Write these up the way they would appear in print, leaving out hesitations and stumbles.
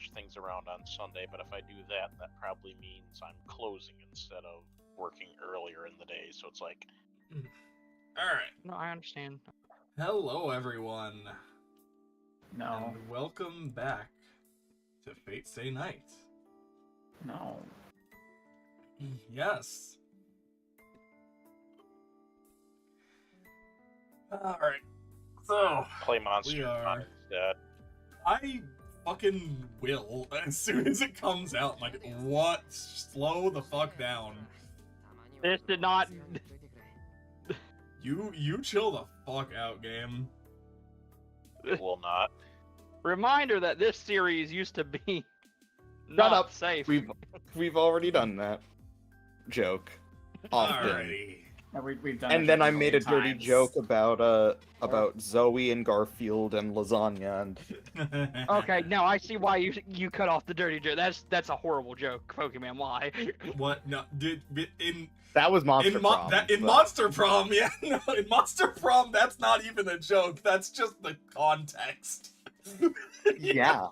switch things around on Sunday, but if I do that, that probably means I'm closing instead of working earlier in the day. So it's like, Alright. No, I understand. Hello, everyone. No. And welcome back to Fate Stay Night. No. Yes. Alright. So, play Monster we are- Hunter instead. I fucking will as soon as it comes out. I'm like, what? Slow the fuck down. This did not. You chill the fuck out, game. It will not. Reminder that this series used to be Shut not up. safe. We've already done that joke often. Alrighty. No, we've done. And it then I 1 made a million dirty times. joke about Zoe and Garfield and lasagna and Okay, now I see why you cut off the dirty joke. That's a horrible joke, Pokemon. Why? What? No, dude, in that was Monster Prom. in but- Monster Prom, yeah, no, in Monster Prom, that's not even a joke. That's just the context. Yeah.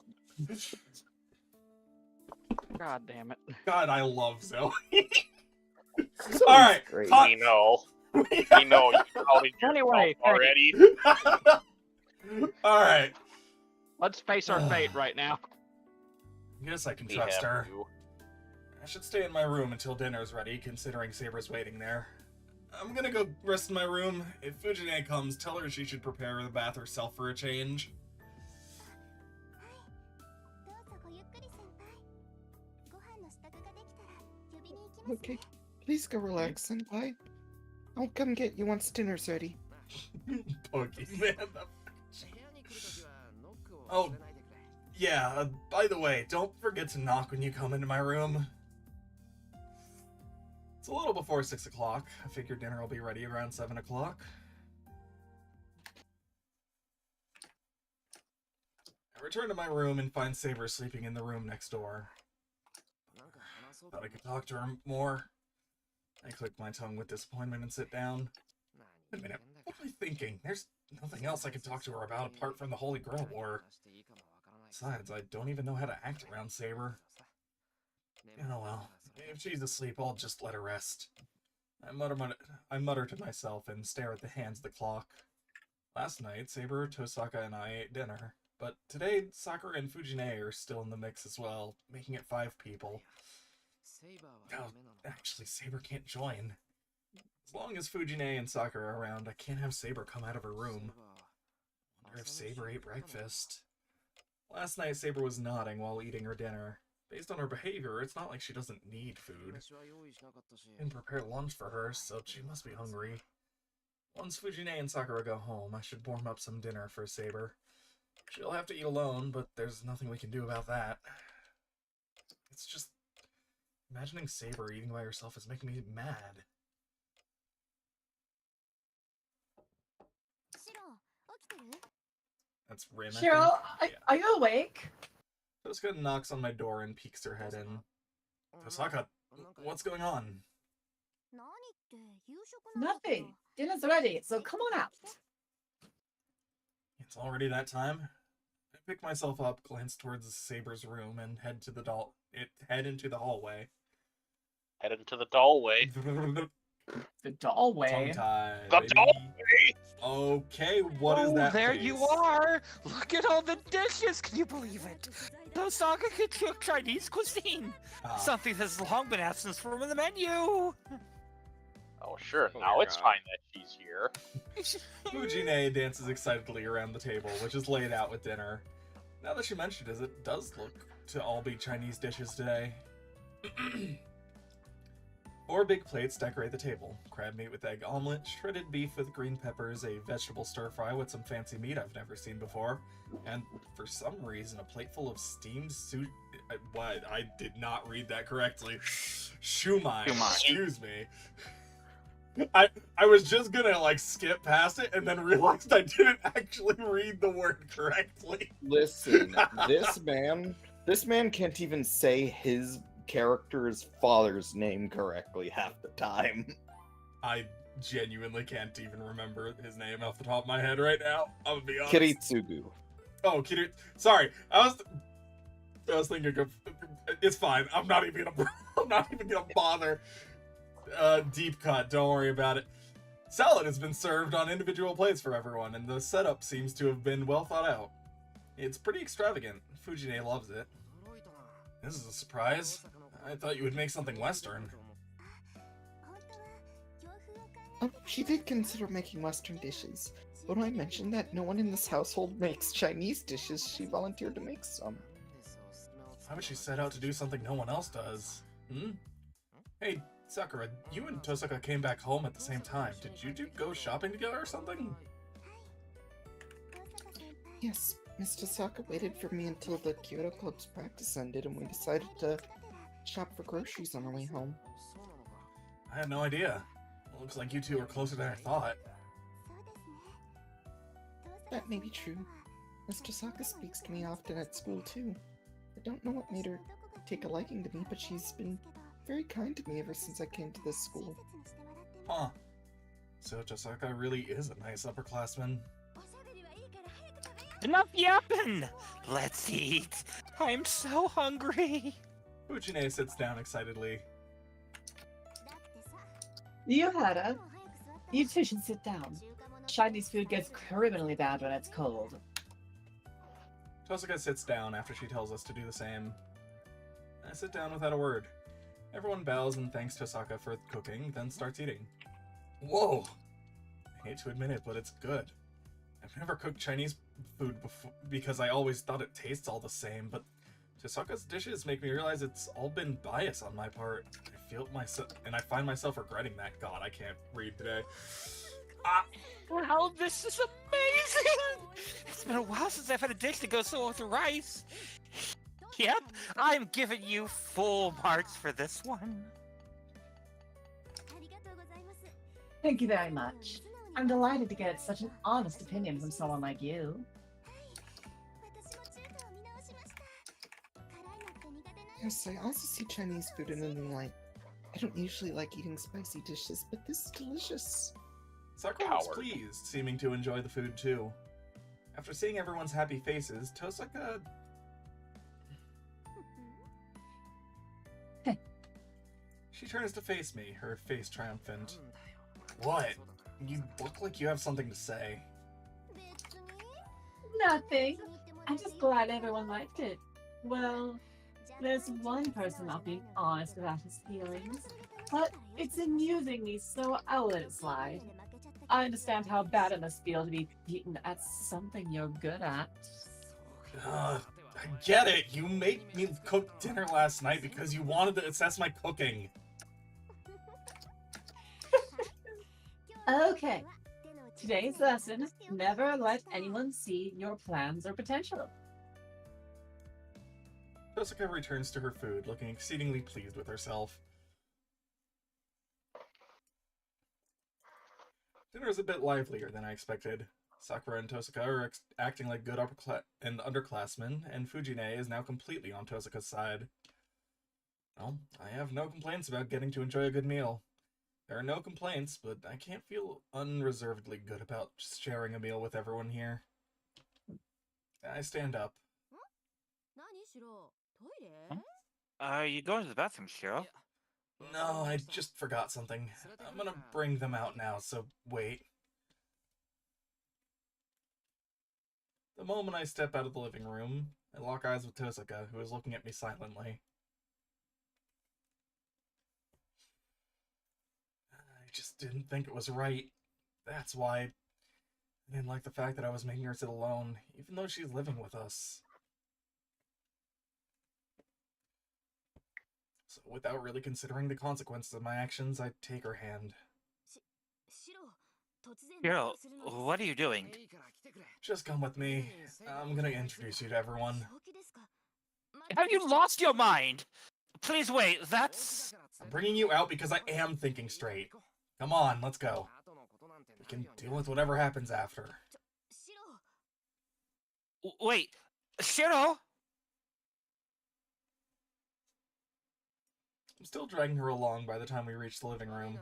God damn it. God, I love Zoe. Zoe's All right, great. talk- We know. We know you outed yourself Anyway, already. All right. Let's face our fate right now. Guess I can We trust have her. to. I should stay in my room until dinner's ready, considering Saber's waiting there. I'm gonna go rest in my room. If Fujine comes, tell her she should prepare the bath herself for a change. Okay, please go relax, Senpai. I'll come get you once dinner's ready. Pokemon. Oh, yeah, by the way, don't forget to knock when you come into my room. It's a little before 6 o'clock. I figure dinner will be ready around 7 o'clock. I return to my room and find Saber sleeping in the room next door. Thought I could talk to her more. I click my tongue with disappointment and sit down. Wait a minute, what am I thinking? There's nothing else I can talk to her about apart from the Holy Grail War. Besides, I don't even know how to act around Saber. Oh well, if she's asleep, I'll just let her rest. I mutter to myself and stare at the hands of the clock. Last night, Saber, Tosaka, and I ate dinner. But today, Sakura and Fujine are still in the mix as well, making it 5 people. Oh, actually, Saber can't join. As long as Fujine and Sakura are around, I can't have Saber come out of her room. Wonder if Saber ate breakfast. Last night, Saber was nodding while eating her dinner. Based on her behavior, it's not like she doesn't need food. Didn't prepare lunch for her, so she must be hungry. Once Fujine and Sakura go home, I should warm up some dinner for Saber. She'll have to eat alone, but there's nothing we can do about that. It's just... imagining Saber eating by herself is making me mad. That's Rin, I Cheryl, think. Yeah. are you awake? Tosaka knocks on my door and peeks her head in. Tosaka, what's going on? Nothing. Dinner's ready, so come on out. It's already that time. I pick myself up, glance towards Saber's room, and head into the hallway. Head into the dollway. The dollway. Tongue-tied, The baby. dollway! Okay, what is that There face? you are! Look at all the dishes! Can you believe it? Tosaka can cook Chinese cuisine! Ah, Something that's long been absent from the menu! Oh, sure. Oh Now my it's God. fine that she's here. Fujine dances excitedly around the table, which is laid out with dinner. Now that she mentioned it does look to all be Chinese dishes today. 4 big plates decorate the table. Crab meat with egg omelet, shredded beef with green peppers, a vegetable stir-fry with some fancy meat I've never seen before, and for some reason a plate full of steamed sushi... What? I did not read that correctly. Shumai. Shumai. Excuse me. I was just gonna, like, skip past it and then realized I didn't actually read the word correctly. Listen, this man can't even say his character's father's name correctly half the time. I genuinely can't even remember his name off the top of my head right now. I'm gonna be honest. Kiritsugu. Oh, Sorry, I was... I was thinking of. It's fine. I'm not even gonna. I'm not even gonna bother. Deep cut. Don't worry about it. Salad has been served on individual plates for everyone, and the setup seems to have been well thought out. It's pretty extravagant. Fujine loves it. This is a surprise. I thought you would make something Western. Oh, she did consider making Western dishes. But when I mentioned that no one in this household makes Chinese dishes, she volunteered to make some. Why would she set out to do something no one else does? Hmm? Hey, Sakura, you and Tosaka came back home at the same time. Did you two go shopping together or something? Yes, Miss Tosaka waited for me until the Kyoto Club's practice ended, and we decided to shop for groceries on our way home. I had no idea. Looks like you two are closer than I thought. That may be true. Miss Tosaka speaks to me often at school, too. I don't know what made her take a liking to me, but she's been very kind to me ever since I came to this school. Huh. So Tosaka really is a nice upperclassman. Enough yapping! Let's eat! I'm so hungry! Fujine sits down excitedly. Yuhara, you two should sit down. Chinese food gets criminally bad when it's cold. Tosaka sits down after she tells us to do the same. I sit down without a word. Everyone bows and thanks Tosaka for cooking, then starts eating. Whoa! I hate to admit it, but it's good. I've never cooked Chinese food before because I always thought it tastes all the same, but Tosaka's dishes make me realize it's all been bias on my part. I feel myself, and I find myself regretting that. God, I can't read today. Wow, this is amazing! It's been a while since I've had a dish that goes so well with rice. Yep, I'm giving you full marks for this one. Thank you very much. I'm delighted to get such an honest opinion from someone like you. Yes, I also see Chinese food in a new light. I don't usually like eating spicy dishes, but this is delicious. Sakura was pleased, seeming to enjoy the food too. After seeing everyone's happy faces, Tosaka... She turns to face me, her face triumphant. What? You look like you have something to say. Nothing. I'm just glad everyone liked it. Well, there's one person not being honest about his feelings, but it's amusing me, so I'll let it slide. I understand how bad it must feel to be beaten at something you're good at. I get it. You made me cook dinner last night because you wanted to assess my cooking. Okay. Today's lesson, never let anyone see your plans or potential. Tosaka returns to her food, looking exceedingly pleased with herself. Dinner is a bit livelier than I expected. Sakura and Tosaka are acting like good and underclassmen, and Fujine is now completely on Tosaka's side. Well, I have no complaints about getting to enjoy a good meal. There are no complaints, but I can't feel unreservedly good about sharing a meal with everyone here. I stand up. Are you going to the bathroom, Shiro? No, I just forgot something. I'm gonna bring them out now, so wait. The moment I step out of the living room, I lock eyes with Tosaka, who is looking at me silently. I just didn't think it was right. That's why I didn't like the fact that I was making her sit alone, even though she's living with us. So without really considering the consequences of my actions, I take her hand. Shiro, what are you doing? Just come with me. I'm gonna introduce you to everyone. Have you lost your mind? Please wait, that's... I'm bringing you out because I am thinking straight. Come on, let's go. We can deal with whatever happens after. Wait, Shiro? I'm still dragging her along by the time we reach the living room.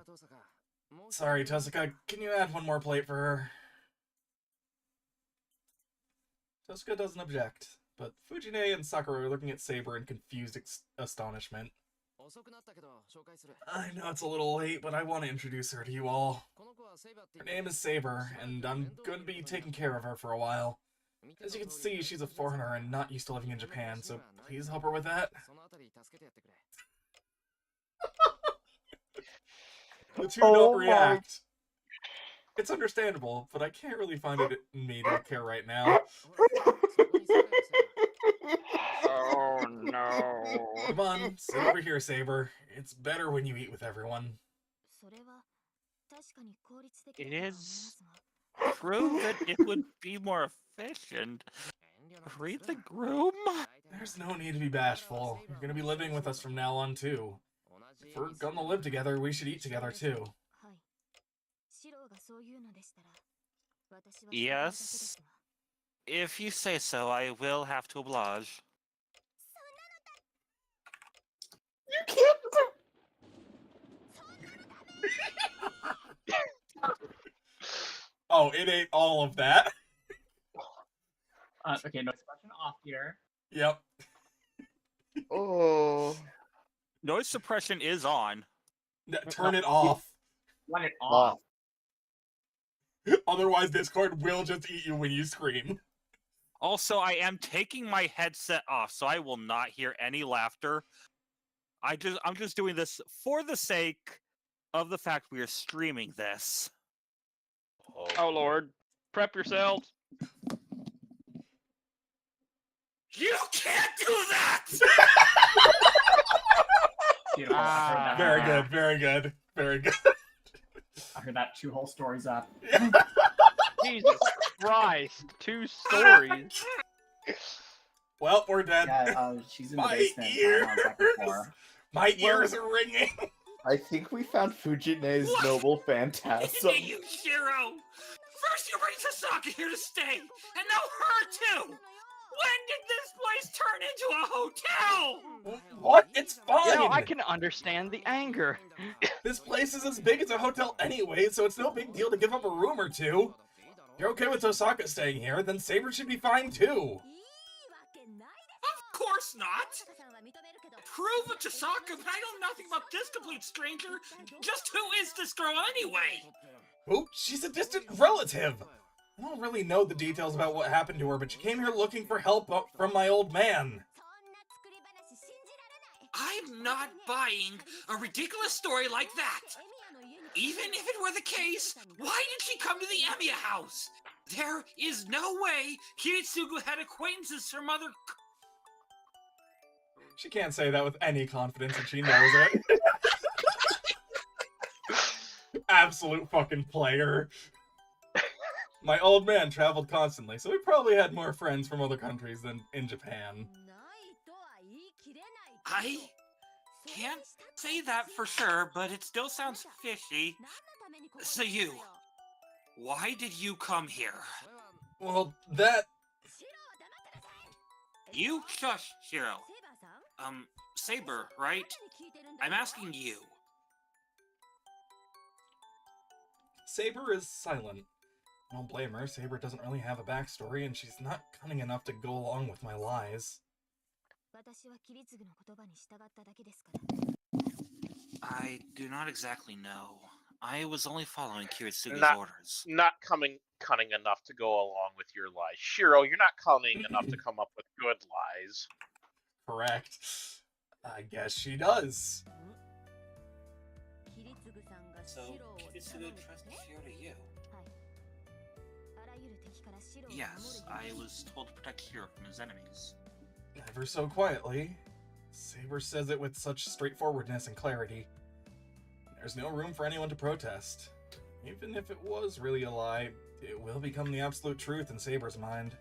Sorry, Tosaka, can you add one more plate for her? Tosaka doesn't object, but Fujine and Sakura are looking at Saber in confused astonishment. I know it's a little late, but I want to introduce her to you all. Her name is Saber, and I'm going to be taking care of her for a while. As you can see, she's a foreigner and not used to living in Japan, so please help her with that. The two don't react. It's understandable, but I can't really find it in me to care right now. Oh no. Come on, sit over here, Saber. It's better when you eat with everyone. It is true that it would be more efficient. Read the groom? There's no need to be bashful. You're gonna be living with us from now on, too. If we're gonna live together, we should eat together, too. Yes. If you say so, I will have to oblige. You can't. Oh, it ain't all of that. Okay, no expression off here. Yep. Oh. Noise suppression is on. Turn it off. Want it off. Otherwise, Discord will just eat you when you scream. Also, I am taking my headset off, so I will not hear any laughter. I'm just doing this for the sake of the fact we are streaming this. Oh lord. Prep yourselves. You can't do that! Beautiful. I heard that. Very good, very good, very good. I heard that 2 whole stories up. Jesus Christ. 2 stories. Well, we're dead. Yeah, she's in the My basement. ears! I'm on second floor. My ears are ringing. I think we found Fujine's What? noble phantasm. You, Shiro! First you bring Sasaki here to stay, and now her too! When did this place turn into a hotel? What? It's fine. You know, I can understand the anger. This place is as big as a hotel anyway, so it's no big deal to give up a room or two. If you're okay with Osaka staying here, then Saber should be fine too. Of course not! Prove it to Sokka, but I know nothing about this complete stranger. Just who is this girl anyway? Oh, she's a distant relative. I don't really know the details about what happened to her, but she came here looking for help from my old man. I'm not buying a ridiculous story like that. Even if it were the case, why did she come to the Emiya house? There is no way Kiritsugu had acquaintances from other... She can't say that with any confidence, and she knows it. Absolute fucking player. My old man traveled constantly, so he probably had more friends from other countries than in Japan. I can't say that for sure, but it still sounds fishy. So why did you come here? Well, that... You shush, Shiro. Saber, right? I'm asking you. Saber is silent. I don't blame her. Saber doesn't really have a backstory, and she's not cunning enough to go along with my lies. I do not exactly know. I was only following Kiritsugu's orders. Not cunning enough to go along with your lies. Shiro, you're not cunning enough to come up with good lies. Correct. I guess she does. So, Kiritsugu trusted Shiro to you? Yes, I was told to protect Shiro from his enemies. Ever so quietly. Saber says it with such straightforwardness and clarity. There's no room for anyone to protest. Even if it was really a lie, it will become the absolute truth in Saber's mind.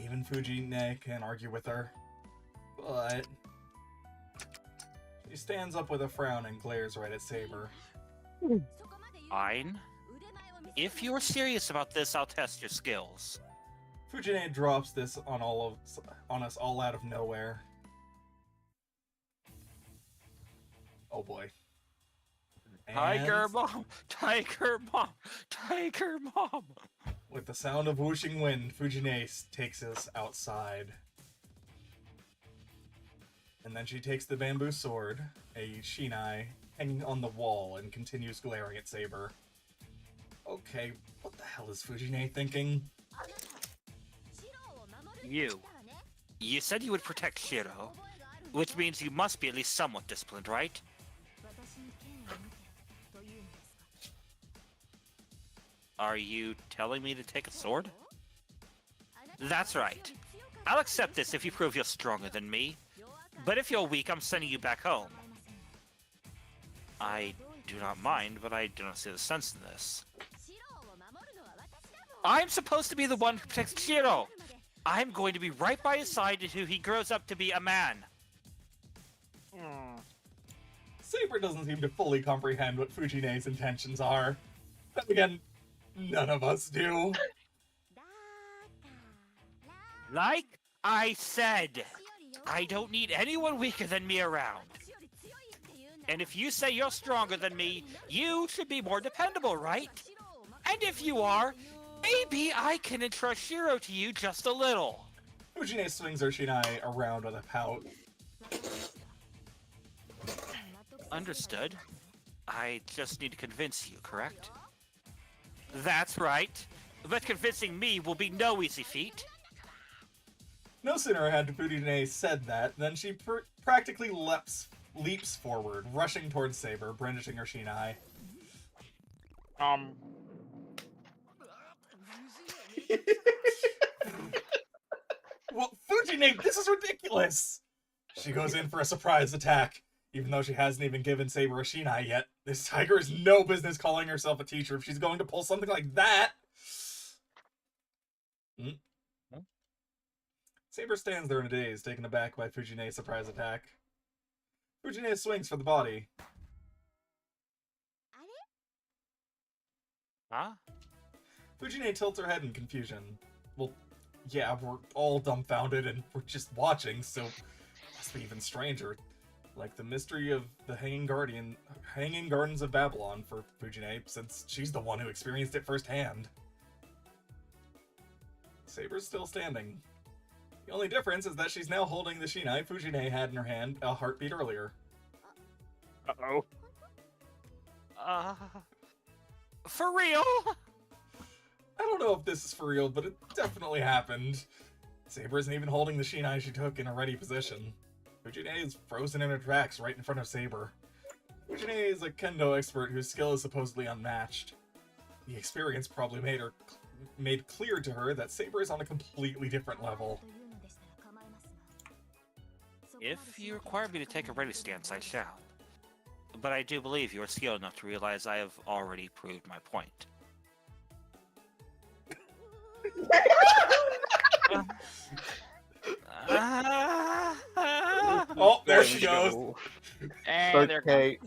Even Fujine can't argue with her. But... she stands up with a frown and glares right at Saber. Fine. If you're serious about this, I'll test your skills. Fujine drops this on us all out of nowhere. Oh boy. Tiger And- Mom! Tiger Mom! Tiger Mom! With the sound of whooshing wind, Fujine takes us outside. And then she takes the bamboo sword, a shinai, hanging on the wall, and continues glaring at Saber. Okay, what the hell is Fujine thinking? You said you would protect Shiro, which means you must be at least somewhat disciplined, right? Are you telling me to take a sword? That's right. I'll accept this if you prove you're stronger than me. But if you're weak, I'm sending you back home. I do not mind, but I do not see the sense in this. I'm supposed to be the one who protects Shiro! I'm going to be right by his side until he grows up to be a man. Saber doesn't seem to fully comprehend what Fujine's intentions are. Then again, none of us do. Like I said, I don't need anyone weaker than me around. And if you say you're stronger than me, you should be more dependable, right? And if you are, maybe I can entrust Shiro to you just a little. Fujine swings her shinai around with a pout. Understood. I just need to convince you, correct? That's right. But convincing me will be no easy feat. No sooner had Fujine said that than she practically leaps forward, rushing towards Saber, brandishing her shinai. Well, Fujine, this is ridiculous! She goes in for a surprise attack, even though she hasn't even given Saber a shinai yet. This tiger has no business calling herself a teacher if she's going to pull something like that! Saber stands there in a daze, taken aback by Fujine's surprise attack. Fujine swings for the body. Huh? Fujine tilts her head in confusion. Well, yeah, we're all dumbfounded and we're just watching, so it must be even stranger. Like the mystery of the Hanging Gardens of Babylon for Fujine, since she's the one who experienced it firsthand. Saber's still standing. The only difference is that she's now holding the shinai Fujine had in her hand a heartbeat earlier. Uh-oh. For real? I don't know if this is for real, but it definitely happened. Saber isn't even holding the shinai she took in a ready position. Fujine is frozen in her tracks right in front of Saber. Fujine is a kendo expert whose skill is supposedly unmatched. The experience probably made clear to her that Saber is on a completely different level. If you require me to take a ready stance, I shall. But I do believe you are skilled enough to realize I have already proved my point. Oh, there she goes. And there Okay,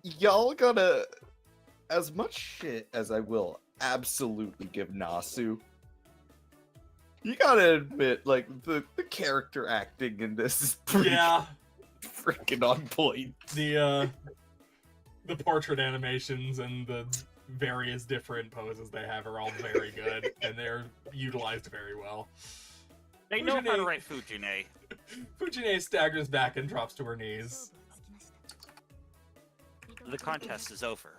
y'all gotta, as much shit as I will absolutely give Nasu, you gotta admit, like, the character acting in this is pretty Yeah, freaking on point. the portrait animations and the various different poses they have are all very good, and they're utilized very well. They know how to write Fujine. Fujine staggers back and drops to her knees. The contest is over.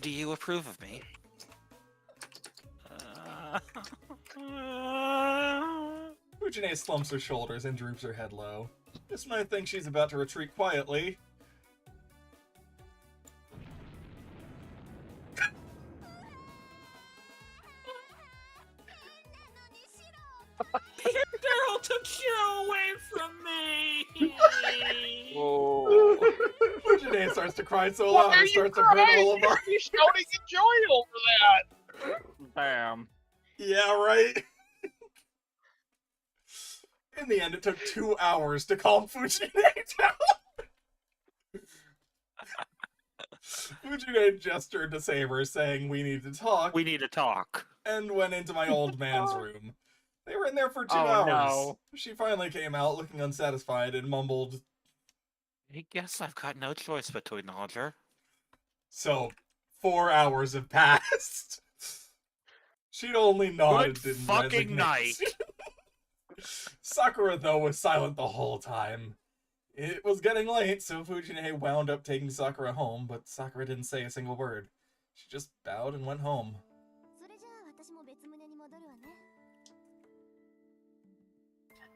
Do you approve of me? Fujine slumps her shoulders and droops her head low. This one I think she's about to retreat quietly. Daryl took Shiro away from me! Whoa. Fujine starts to cry so loud it starts to hurt all of our... You're shouting in joy over that! Bam. Yeah, right? In the end, it took 2 hours to calm Fujine down. Fujine gestured to Saber, saying we need to talk, We need to talk. and went into my old man's room. They were in there for 2 Oh, hours. no. She finally came out, looking unsatisfied, and mumbled, I guess I've got no choice but to acknowledge her. so 4 hours have passed. She'd only nodded Good in fucking resignation. night. Sakura, though, was silent the whole time. It was getting late, so Fujine wound up taking Sakura home, but Sakura didn't say a single word. She just bowed and went home.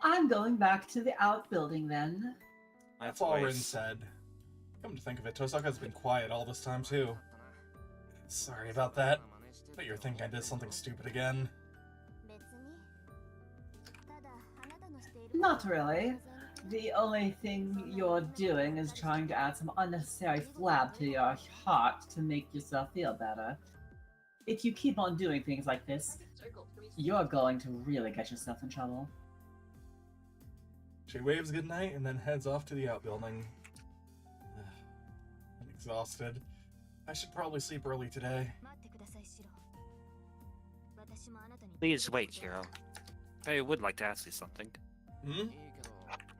I'm going back to the outbuilding then. That's all Rin said. Come to think of it, Tosaka's been quiet all this time, too. Sorry about that. But you're thinking I did something stupid again. Not really. The only thing you're doing is trying to add some unnecessary flab to your heart to make yourself feel better. If you keep on doing things like this, you're going to really get yourself in trouble. She waves goodnight and then heads off to the outbuilding. I'm exhausted. I should probably sleep early today. Please wait, Hiro. I would like to ask you something. Hmm?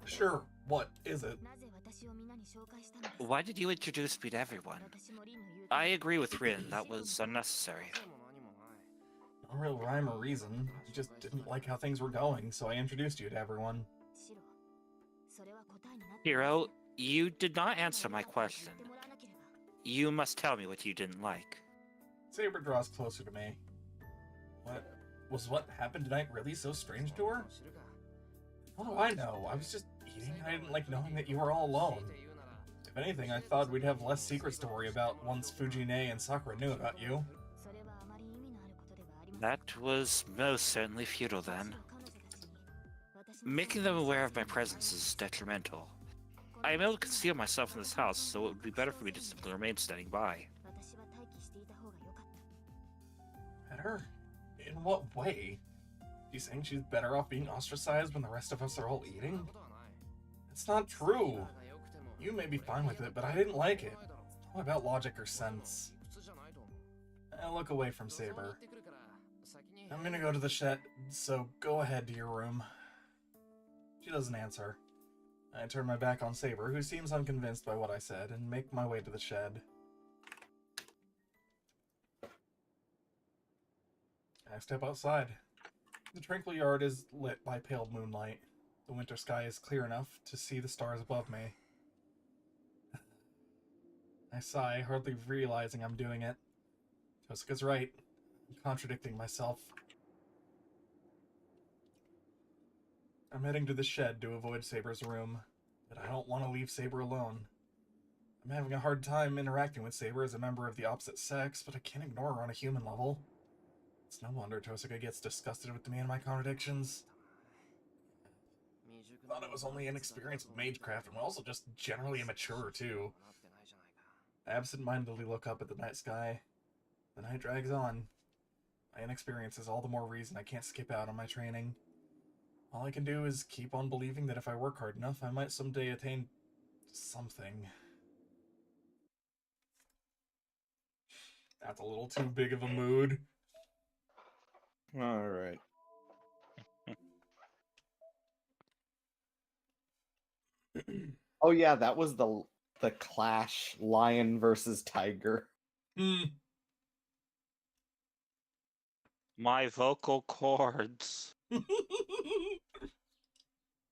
Sure. What is it? Why did you introduce me to everyone? I agree with Rin, that was unnecessary. No real rhyme or reason. I just didn't like how things were going, so I introduced you to everyone. Hiro, you did not answer my question. You must tell me what you didn't like. Saber draws closer to me. What happened tonight really so strange to her? What do I know? I was just eating. I didn't like knowing that you were all alone. If anything, I thought we'd have less secrets to worry about once Fujine and Sakura knew about you. That was most certainly futile then. Making them aware of my presence is detrimental. I am able to conceal myself in this house, so it would be better for me to simply remain standing by. Better? In what way? You saying she's better off being ostracized when the rest of us are all eating? It's not true. You may be fine with it, but I didn't like it. It's not about logic or sense. I look away from Saber. I'm gonna go to the shed, so go ahead to your room. She doesn't answer. I turn my back on Saber, who seems unconvinced by what I said, and make my way to the shed. I step outside. The tranquil yard is lit by pale moonlight. The winter sky is clear enough to see the stars above me. I sigh, hardly realizing I'm doing it. Tosaka's right. I'm contradicting myself. I'm heading to the shed to avoid Saber's room, but I don't want to leave Saber alone. I'm having a hard time interacting with Saber as a member of the opposite sex, but I can't ignore her on a human level. It's no wonder Tosaka gets disgusted with me and my contradictions. I thought I was only inexperienced with magecraft and also just generally immature, too. I absent-mindedly look up at the night sky. The night drags on. My inexperience is all the more reason I can't skip out on my training. All I can do is keep on believing that if I work hard enough, I might someday attain something. That's a little too big of a mood. Alright. Oh yeah, that was the clash, lion versus tiger. My vocal cords.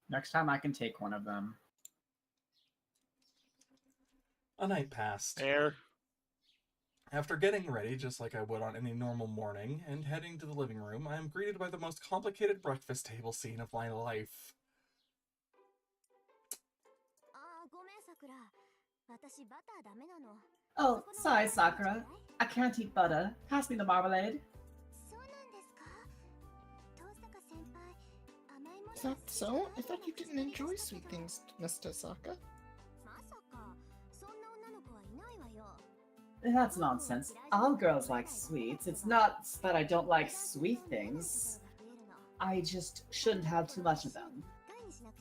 Next time I can take one of them. A night passed. There. After getting ready, just like I would on any normal morning, and heading to the living room, I am greeted by the most complicated breakfast table scene of my life. Oh, sorry, Sakura. I can't eat butter. Pass me the marmalade. Is that so? I thought you didn't enjoy sweet things, Mr. Saka. That's nonsense. All girls like sweets. It's not that I don't like sweet things. I just shouldn't have too much of them.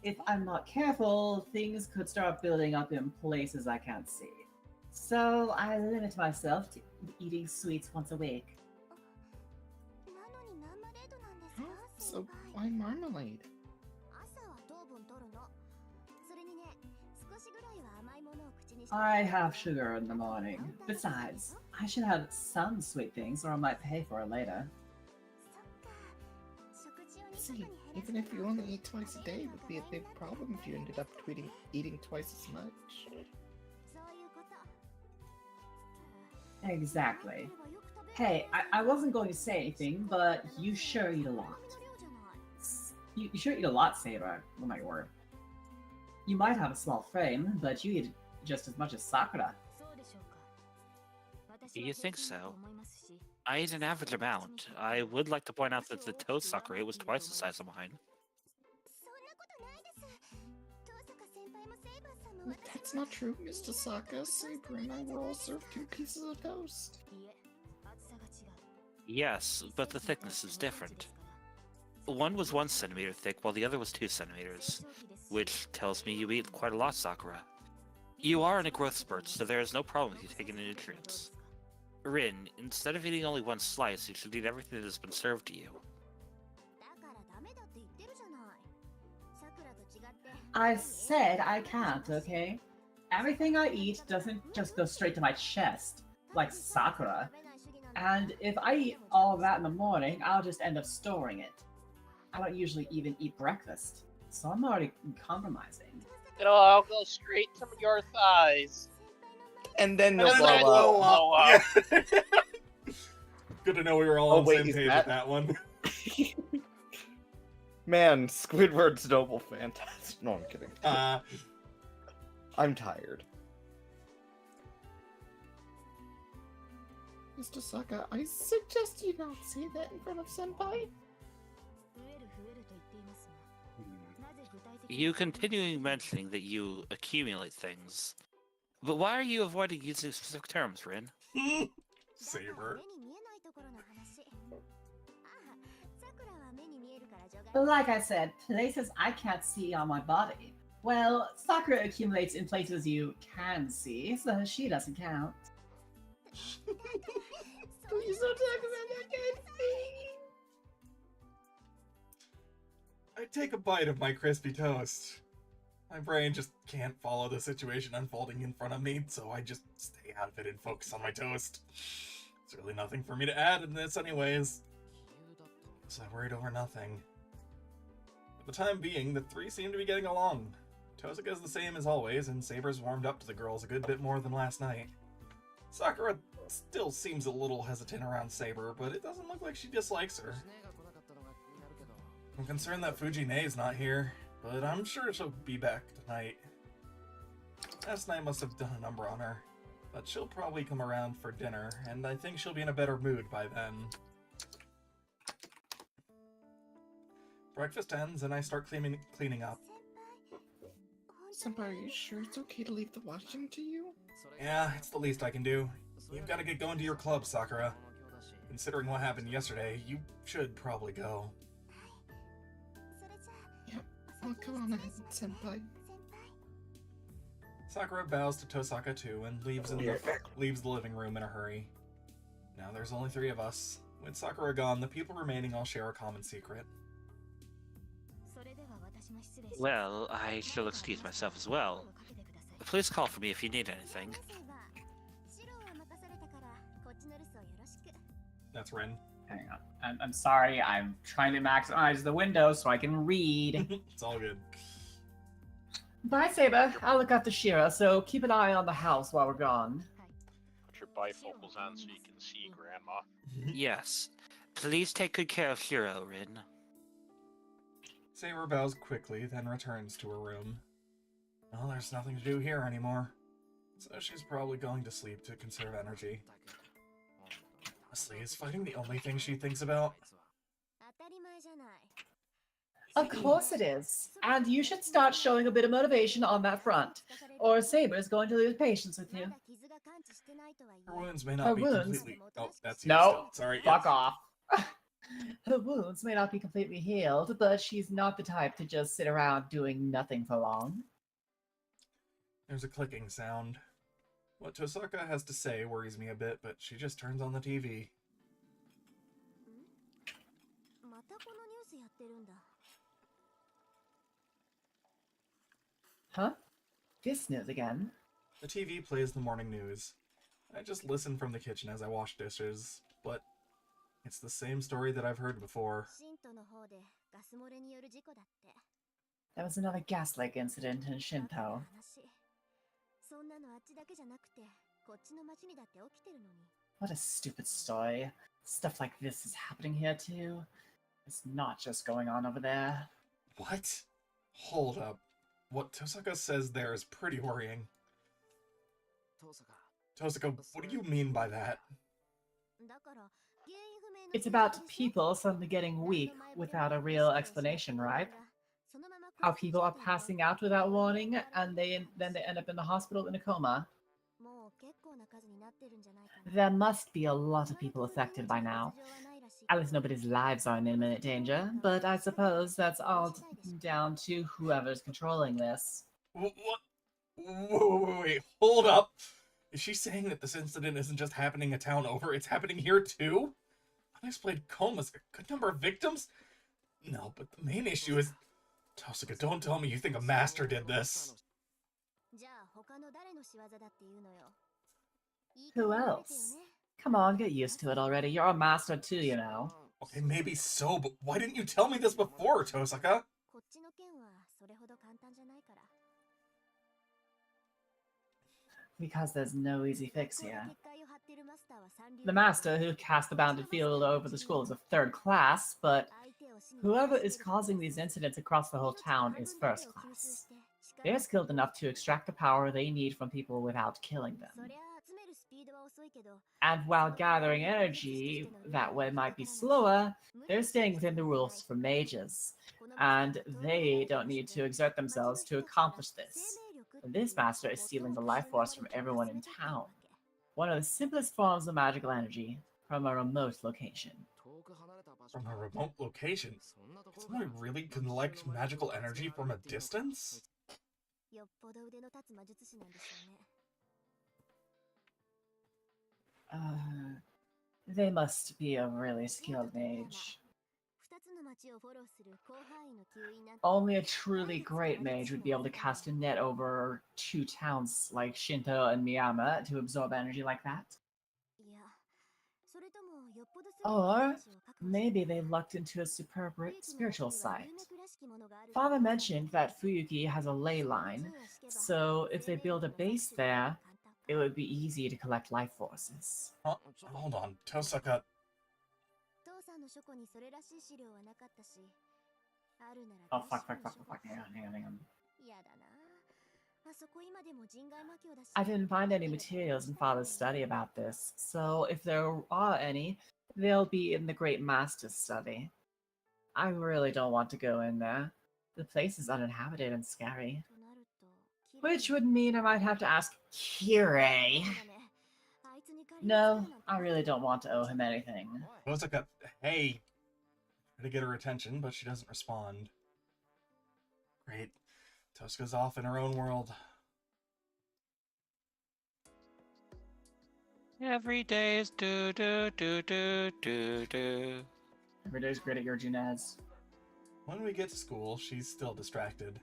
If I'm not careful, things could start building up in places I can't see. So I limit myself to eating sweets once a week. So why marmalade? I have sugar in the morning. Besides, I should have some sweet things or I might pay for it later. Honestly, even if you only eat twice a day, it would be a big problem if you ended up eating twice as much. Exactly. Hey, I wasn't going to say anything, but you sure eat a lot. You sure eat a lot, Saber. Oh my word. You might have a small frame, but you eat just as much as Sakura. You think so? I eat an average amount. I would like to point out that the toast Sakura was twice the size of mine. That's not true, Mr. Saka. Saber and I were all served 2 pieces of toast. Yes, but the thickness is different. One was 1 centimeter thick, while the other was 2 centimeters, which tells me you eat quite a lot, Sakura. You are in a growth spurt, so there is no problem with you taking the nutrients. Rin, instead of eating only 1 slice, you should eat everything that has been served to you. I said I can't, okay? Everything I eat doesn't just go straight to my chest, like Sakura. And if I eat all of that in the morning, I'll just end up storing it. I don't usually even eat breakfast, so I'm already compromising. It'll all go straight to your thighs. And then And they'll then blow they'll up. blow up. Yeah. Good to know we were all Oh, on the wait, same is page with that one. Man, Squidward's noble fantastic. No, I'm kidding. I'm tired. Mr. Saka, I suggest you not say that in front of Senpai. You continuing mentioning that you accumulate things. But why are you avoiding using specific terms, Rin? Saber. Like I said, places I can't see on my body. Well, Sakura accumulates in places you can see, so she doesn't count. Please don't talk about that, I can't see. I take a bite of my crispy toast. My brain just can't follow the situation unfolding in front of me, so I just stay out of it and focus on my toast. There's really nothing for me to add in this anyways. So I worried over nothing. For the time being, the 3 seem to be getting along. Tosaka's the same as always, and Saber's warmed up to the girls a good bit more than last night. Sakura still seems a little hesitant around Saber, but it doesn't look like she dislikes her. I'm concerned that Fujinae's not here, but I'm sure she'll be back tonight. Last night must have done a number on her, but she'll probably come around for dinner, and I think she'll be in a better mood by then. Breakfast ends, and I start cleaning up. Senpai, are you sure it's okay to leave the washing to you? Yeah, it's the least I can do. You've got to get going to your club, Sakura. Considering what happened yesterday, you should probably go. Yep, I'll go on ahead, Senpai. Sakura bows to Tosaka too and leaves the living room in a hurry. Now there's only 3 of us. With Sakura gone, the people remaining all share a common secret. Well, I shall excuse myself as well. Please call for me if you need anything. That's Rin. Hang on. I'm sorry. I'm trying to maximize the window so I can read. It's all good. Bye, Saber. I'll look after Shira, so keep an eye on the house while we're gone. Put your bifocals on so you can see, Grandma. Yes. Please take good care of Shiro, Rin. Saber bows quickly, then returns to her room. Well, there's nothing to do here anymore. So she's probably going to sleep to conserve energy. Honestly, is fighting the only thing she thinks about? Of course it is. And you should start showing a bit of motivation on that front, or Saber's going to lose patience with you. Her wounds may not Her be wounds? completely... Oh, that's you No, still. Sorry. fuck off. Her wounds may not be completely healed, but she's not the type to just sit around doing nothing for long. There's a clicking sound. What Tosaka has to say worries me a bit, but she just turns on the TV. Huh? This news again? The TV plays the morning news. I just listen from the kitchen as I wash dishes, but It's the same story that I've heard before. There was another gas leak incident in Shinto. What a stupid story. Stuff like this is happening here too. It's not just going on over there. What? Hold up. What Tosaka says there is pretty worrying. Tosaka, what do you mean by that? It's about people suddenly getting weak without a real explanation, right? How people are passing out without warning, and then they end up in the hospital in a coma. There must be a lot of people affected by now. At least nobody's lives are in imminent danger, but I suppose that's all down to whoever's controlling this. What? Wait, hold up. Is she saying that this incident isn't just happening a town over, it's happening here too? Unexplained comas, a good number of victims? No, but the main issue is... Tosaka, don't tell me you think a master did this. Who else? Come on, get used to it already. You're a master too, you know. Okay, maybe so, but why didn't you tell me this before, Tosaka? Because there's no easy fix here. The master who cast the bounded field over the school is of third class, but whoever is causing these incidents across the whole town is first class. They're skilled enough to extract the power they need from people without killing them. And while gathering energy that way might be slower, they're staying within the rules for mages, and they don't need to exert themselves to accomplish this. This master is stealing the life force from everyone in town. One of the simplest forms of magical energy from a remote location. From a remote location? Can someone really collect magical energy from a distance? They must be a really skilled mage. Only a truly great mage would be able to cast a net over 2 towns like Shinto and Miyama to absorb energy like that. Or maybe they lucked into a superb spiritual site. Father mentioned that Fuyuki has a ley line, so if they build a base there, it would be easy to collect life forces. Hold on, Tosaka. Oh, fuck. Hang on. I didn't find any materials in Father's study about this, so if there are any, they'll be in the Great Master's study. I really don't want to go in there. The place is uninhabited and scary. Which would mean I might have to ask Kirei. No, I really don't want to owe him anything. Tosaka, hey. Try to get her attention, but she doesn't respond. Great. Tosaka's off in her own world. Every day is do. Every day's great at your Junez. When we get to school, she's still distracted.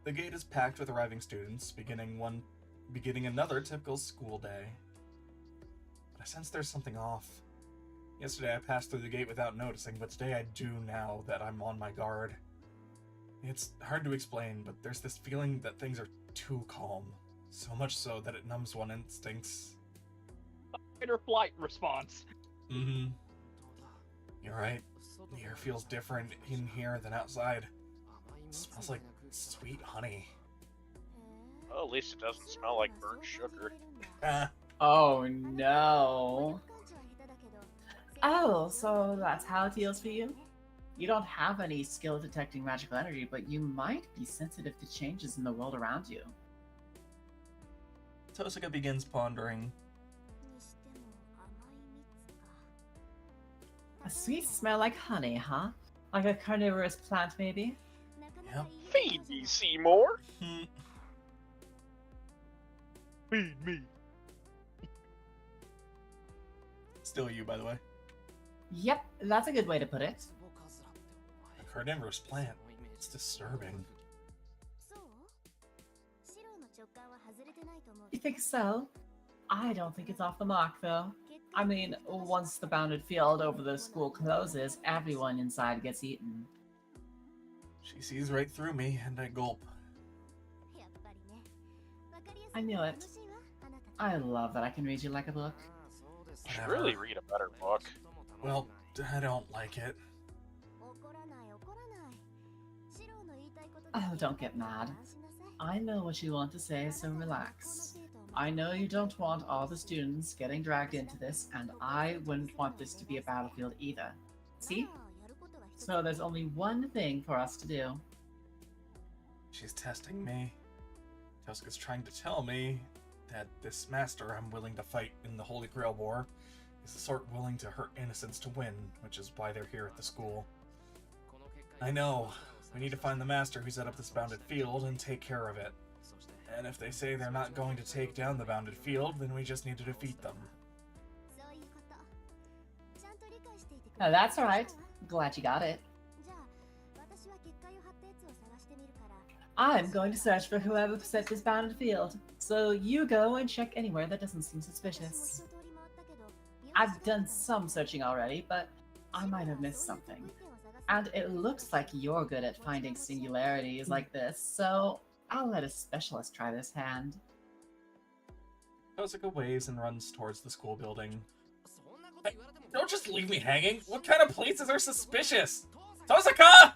The gate is packed with arriving students, beginning another typical school day. But I sense there's something off. Yesterday I passed through the gate without noticing, but today I do now that I'm on my guard. It's hard to explain, but there's this feeling that things are too calm. So much so that it numbs one's instincts. Fight or flight response. Mm-hmm. You're right. The air feels different in here than outside. It smells like sweet honey. Well, at least it doesn't smell like burnt sugar. Oh no. Oh, so that's how it feels for you? You don't have any skill detecting magical energy, but you might be sensitive to changes in the world around you. Tosaka begins pondering. A sweet smell like honey, huh? Like a carnivorous plant, maybe? Yep. Feed me, Seymour! Feed me. Still you, by the way. Yep, that's a good way to put it. A carnivorous plant. It's disturbing. You think so? I don't think it's off the mark, though. I mean, once the bounded field over the school closes, everyone inside gets eaten. She sees right through me, and I gulp. I knew it. I love that I can read you like a book. You should really read a better book. Well, I don't like it. Oh, don't get mad. I know what you want to say, so relax. I know you don't want all the students getting dragged into this, and I wouldn't want this to be a battlefield either. See? So there's only one thing for us to do. She's testing me. Tosca's trying to tell me that this master I'm willing to fight in the Holy Grail War is the sort willing to hurt innocents to win, which is why they're here at the school. I know. We need to find the master who set up this bounded field and take care of it. And if they say they're not going to take down the bounded field, then we just need to defeat them. Oh, that's alright. Glad you got it. I'm going to search for whoever set this bounded field, so you go and check anywhere that doesn't seem suspicious. I've done some searching already, but I might have missed something. And it looks like you're good at finding singularities like this, so I'll let a specialist try this hand. Tosuka waves and runs towards the school building. Hey, don't just leave me hanging! What kind of places are suspicious? Tosuka!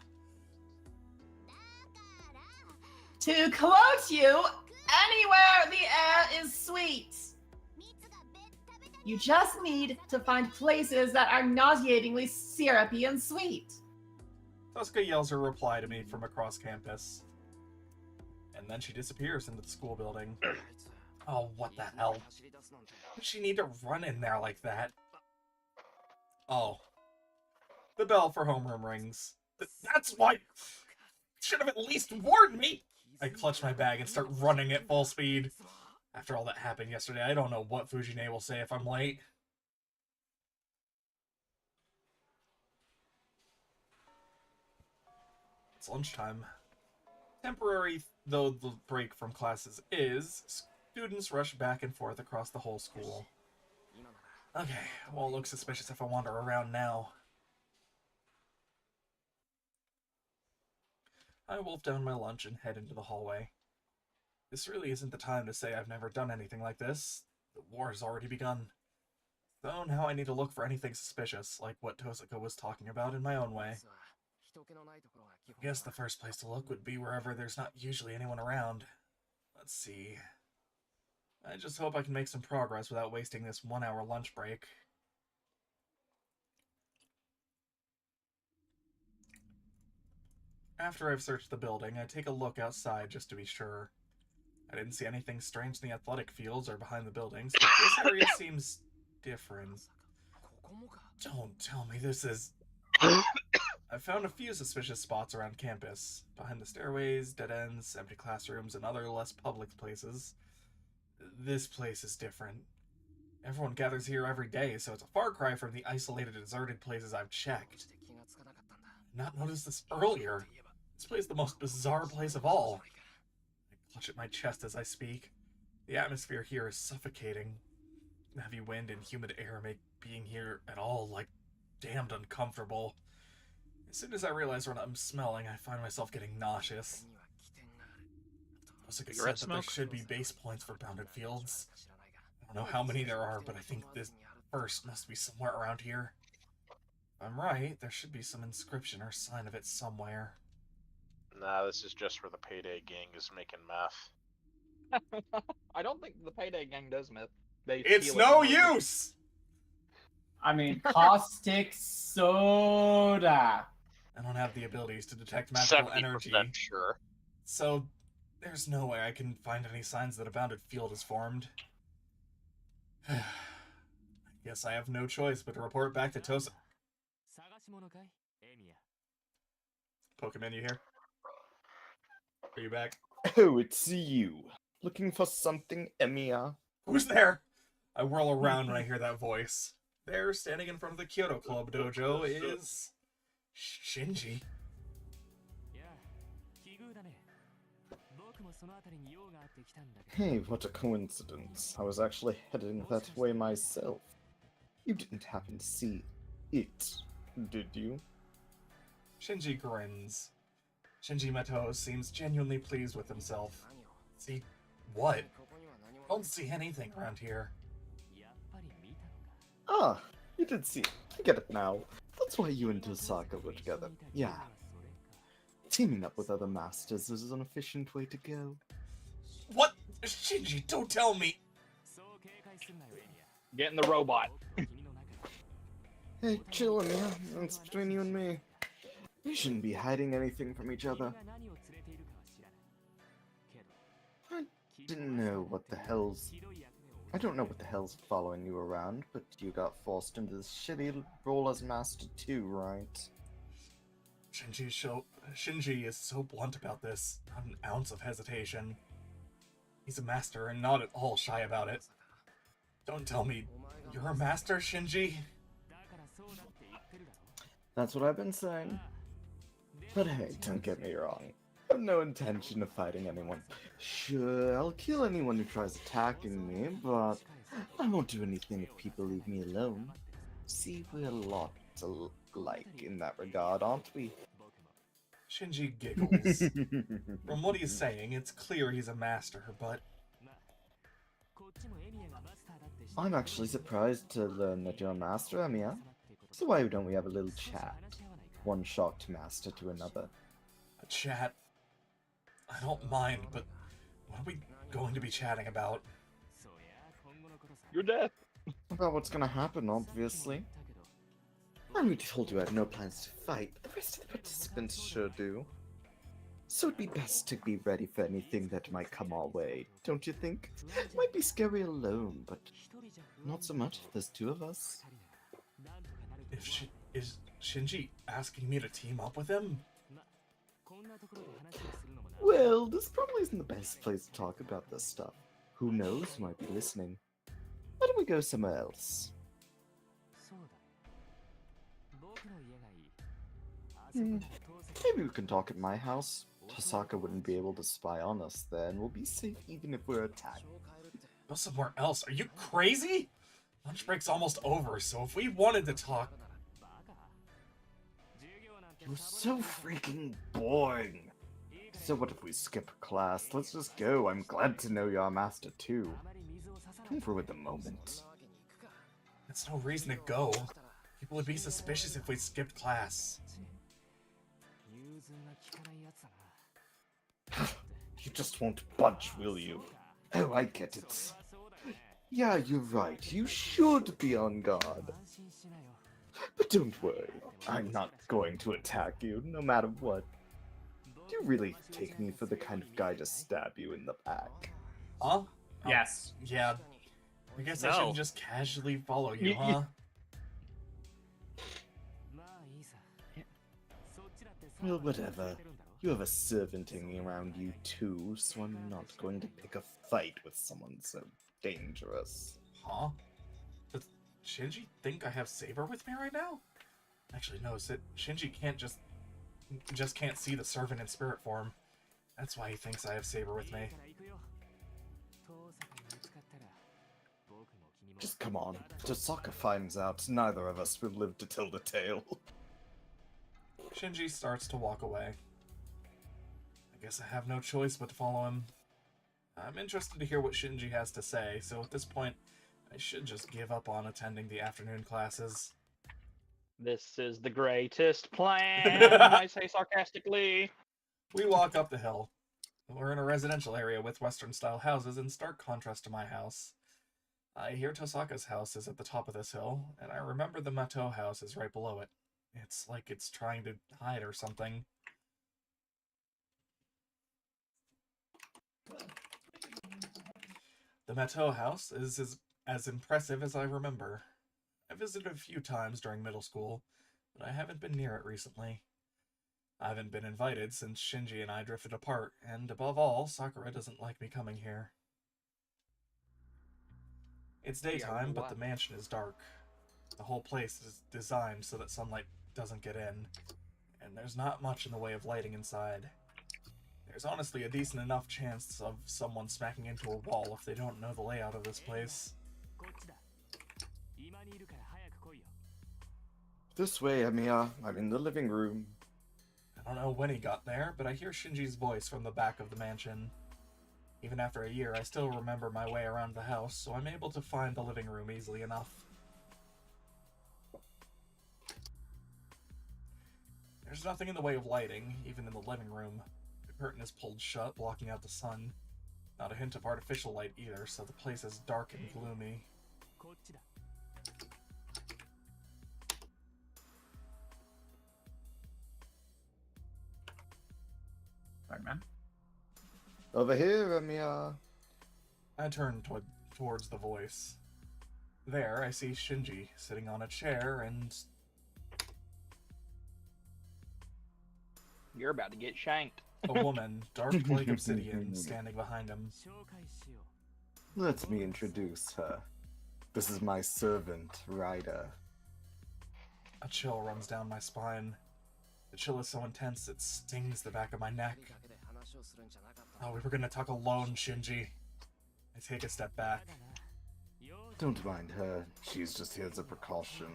To quote you, anywhere the air is sweet. You just need to find places that are nauseatingly syrupy and sweet. Tosuka yells her reply to me from across campus. And then she disappears into the school building. Oh, what the hell? Did she need to run in there like that? Oh. The bell for homeroom rings. That's why... Should have at least warned me! I clutch my bag and start running at full speed. After all that happened yesterday, I don't know what Fujine will say if I'm late. It's lunchtime. Temporary though the break from classes is, students rush back and forth across the whole school. Okay, won't look suspicious if I wander around now. I wolf down my lunch and head into the hallway. This really isn't the time to say I've never done anything like this. The war has already begun. So now I need to look for anything suspicious, like what Tosuka was talking about in my own way. I guess the first place to look would be wherever there's not usually anyone around. Let's see. I just hope I can make some progress without wasting this 1-hour lunch break. After I've searched the building, I take a look outside just to be sure. I didn't see anything strange in the athletic fields or behind the buildings, but this area seems different. Don't tell me this is... I found a few suspicious spots around campus, behind the stairways, dead ends, empty classrooms, and other less public places. This place is different. Everyone gathers here every day, so it's a far cry from the isolated, deserted places I've checked. I'd not noticed this earlier. This place is the most bizarre place of all. I clutch at my chest as I speak. The atmosphere here is suffocating. The heavy wind and humid air make being here at all, like, damned uncomfortable. As soon as I realize what I'm smelling, I find myself getting nauseous. Tosuka said that there should be base points for bounded fields. I don't know how many there are, but I think this first must be somewhere around here. If I'm right, there should be some inscription or sign of it somewhere. Nah, this is just where the Payday Gang is making meth. I don't think the Payday Gang does meth. They It's steal it no from other use! I mean, caustic soda. I don't have the abilities to detect magical 70% energy, sure. so there's no way I can find any signs that a bounded field is formed. I guess I have no choice but to report back to Tosa. Pokemon, you here? Are you back? Oh, it's you. Looking for something, Emiya? Who's there? I whirl around when I hear that voice. There, standing in front of the Kyoto Club dojo, is... Shinji. Hey, what a coincidence. I was actually heading that way myself. You didn't happen to see it, did you? Shinji grins. Shinji Mato seems genuinely pleased with himself. See what? Don't see anything around here. Ah, you did see it. I get it now. That's why you and Tosaka were together. Yeah. Teaming up with other masters is an efficient way to go. What? Shinji, don't tell me! Get in the robot. Hey, chill, Amiya. It's between you and me. We shouldn't be hiding anything from each other. I didn't know what the hell's... I don't know what the hell's following you around, but you got forced into this shitty role as master too, right? Shinji is so blunt about this. Not an ounce of hesitation. He's a master and not at all shy about it. Don't tell me you're a master, Shinji? That's what I've been saying. But hey, don't get me wrong. I have no intention of fighting anyone. Sure, I'll kill anyone who tries attacking me, but I won't do anything if people leave me alone. See, we're a lot alike in that regard, aren't we? Shinji giggles. From what he's saying, it's clear he's a master, but... I'm actually surprised to learn that you're a master, Amiya. So why don't we have a little chat? One shocked master to another. A chat? I don't mind, but what are we going to be chatting about? Your death. About what's gonna happen, obviously. I already told you I have no plans to fight. The rest of the participants sure do. So it'd be best to be ready for anything that might come our way, don't you think? It might be scary alone, but not so much if there's two of us. Is Shinji asking me to team up with him? Well, this probably isn't the best place to talk about this stuff. Who knows who might be listening? Why don't we go somewhere else? Maybe we can talk at my house. Tosaka wouldn't be able to spy on us then. We'll be safe even if we're attacked. Go somewhere else. Are you crazy? Lunch break's almost over, so if we wanted to talk... You're so freaking boring. So what if we skip class? Let's just go. I'm glad to know you're a master too. Over with the moment. That's no reason to go. People would be suspicious if we skipped class. You just won't budge, will you? Oh, I get it. Yeah, you're right. You should be on guard. But don't worry. I'm not going to attack you, no matter what. Do you really take me for the kind of guy to stab you in the back? Huh? Yes. Yeah. I guess I No. shouldn't just casually follow you, huh? Well, whatever. You have a servant hanging around you too, so I'm not going to pick a fight with someone so dangerous. Huh? Does Shinji think I have Saber with me right now? Actually, no, Shinji can't just can't see the servant in spirit form. That's why he thinks I have Saber with me. Just come on. If Tosaka finds out, neither of us will live to tell the tale. Shinji starts to walk away. I guess I have no choice but to follow him. I'm interested to hear what Shinji has to say, so at this point, I should just give up on attending the afternoon classes. This is the greatest plan, I say sarcastically. We walk up the hill. We're in a residential area with Western-style houses in stark contrast to my house. I hear Tosaka's house is at the top of this hill, and I remember the Mato house is right below it. It's like it's trying to hide or something. The Mato house is as impressive as I remember. I visited a few times during middle school, but I haven't been near it recently. I haven't been invited since Shinji and I drifted apart, and above all, Sakura doesn't like me coming here. It's daytime, but the mansion is dark. The whole place is designed so that sunlight doesn't get in, and there's not much in the way of lighting inside. There's honestly a decent enough chance of someone smacking into a wall if they don't know the layout of this place. This way, Emiya. I'm in the living room. I don't know when he got there, but I hear Shinji's voice from the back of the mansion. Even after a year, I still remember my way around the house, so I'm able to find the living room easily enough. There's nothing in the way of lighting, even in the living room. The curtain is pulled shut, blocking out the sun. Not a hint of artificial light either, so the place is dark and gloomy. Sorry, man. Over here, Emiya. I turn towards the voice. There, I see Shinji sitting on a chair and... You're about to get shanked. a woman, dark like obsidian, standing behind him. Let me introduce her. This is my servant, Ryder. A chill runs down my spine. The chill is so intense it stings the back of my neck. Oh, we were gonna talk alone, Shinji. I take a step back. Don't mind her. She's just here as a precaution.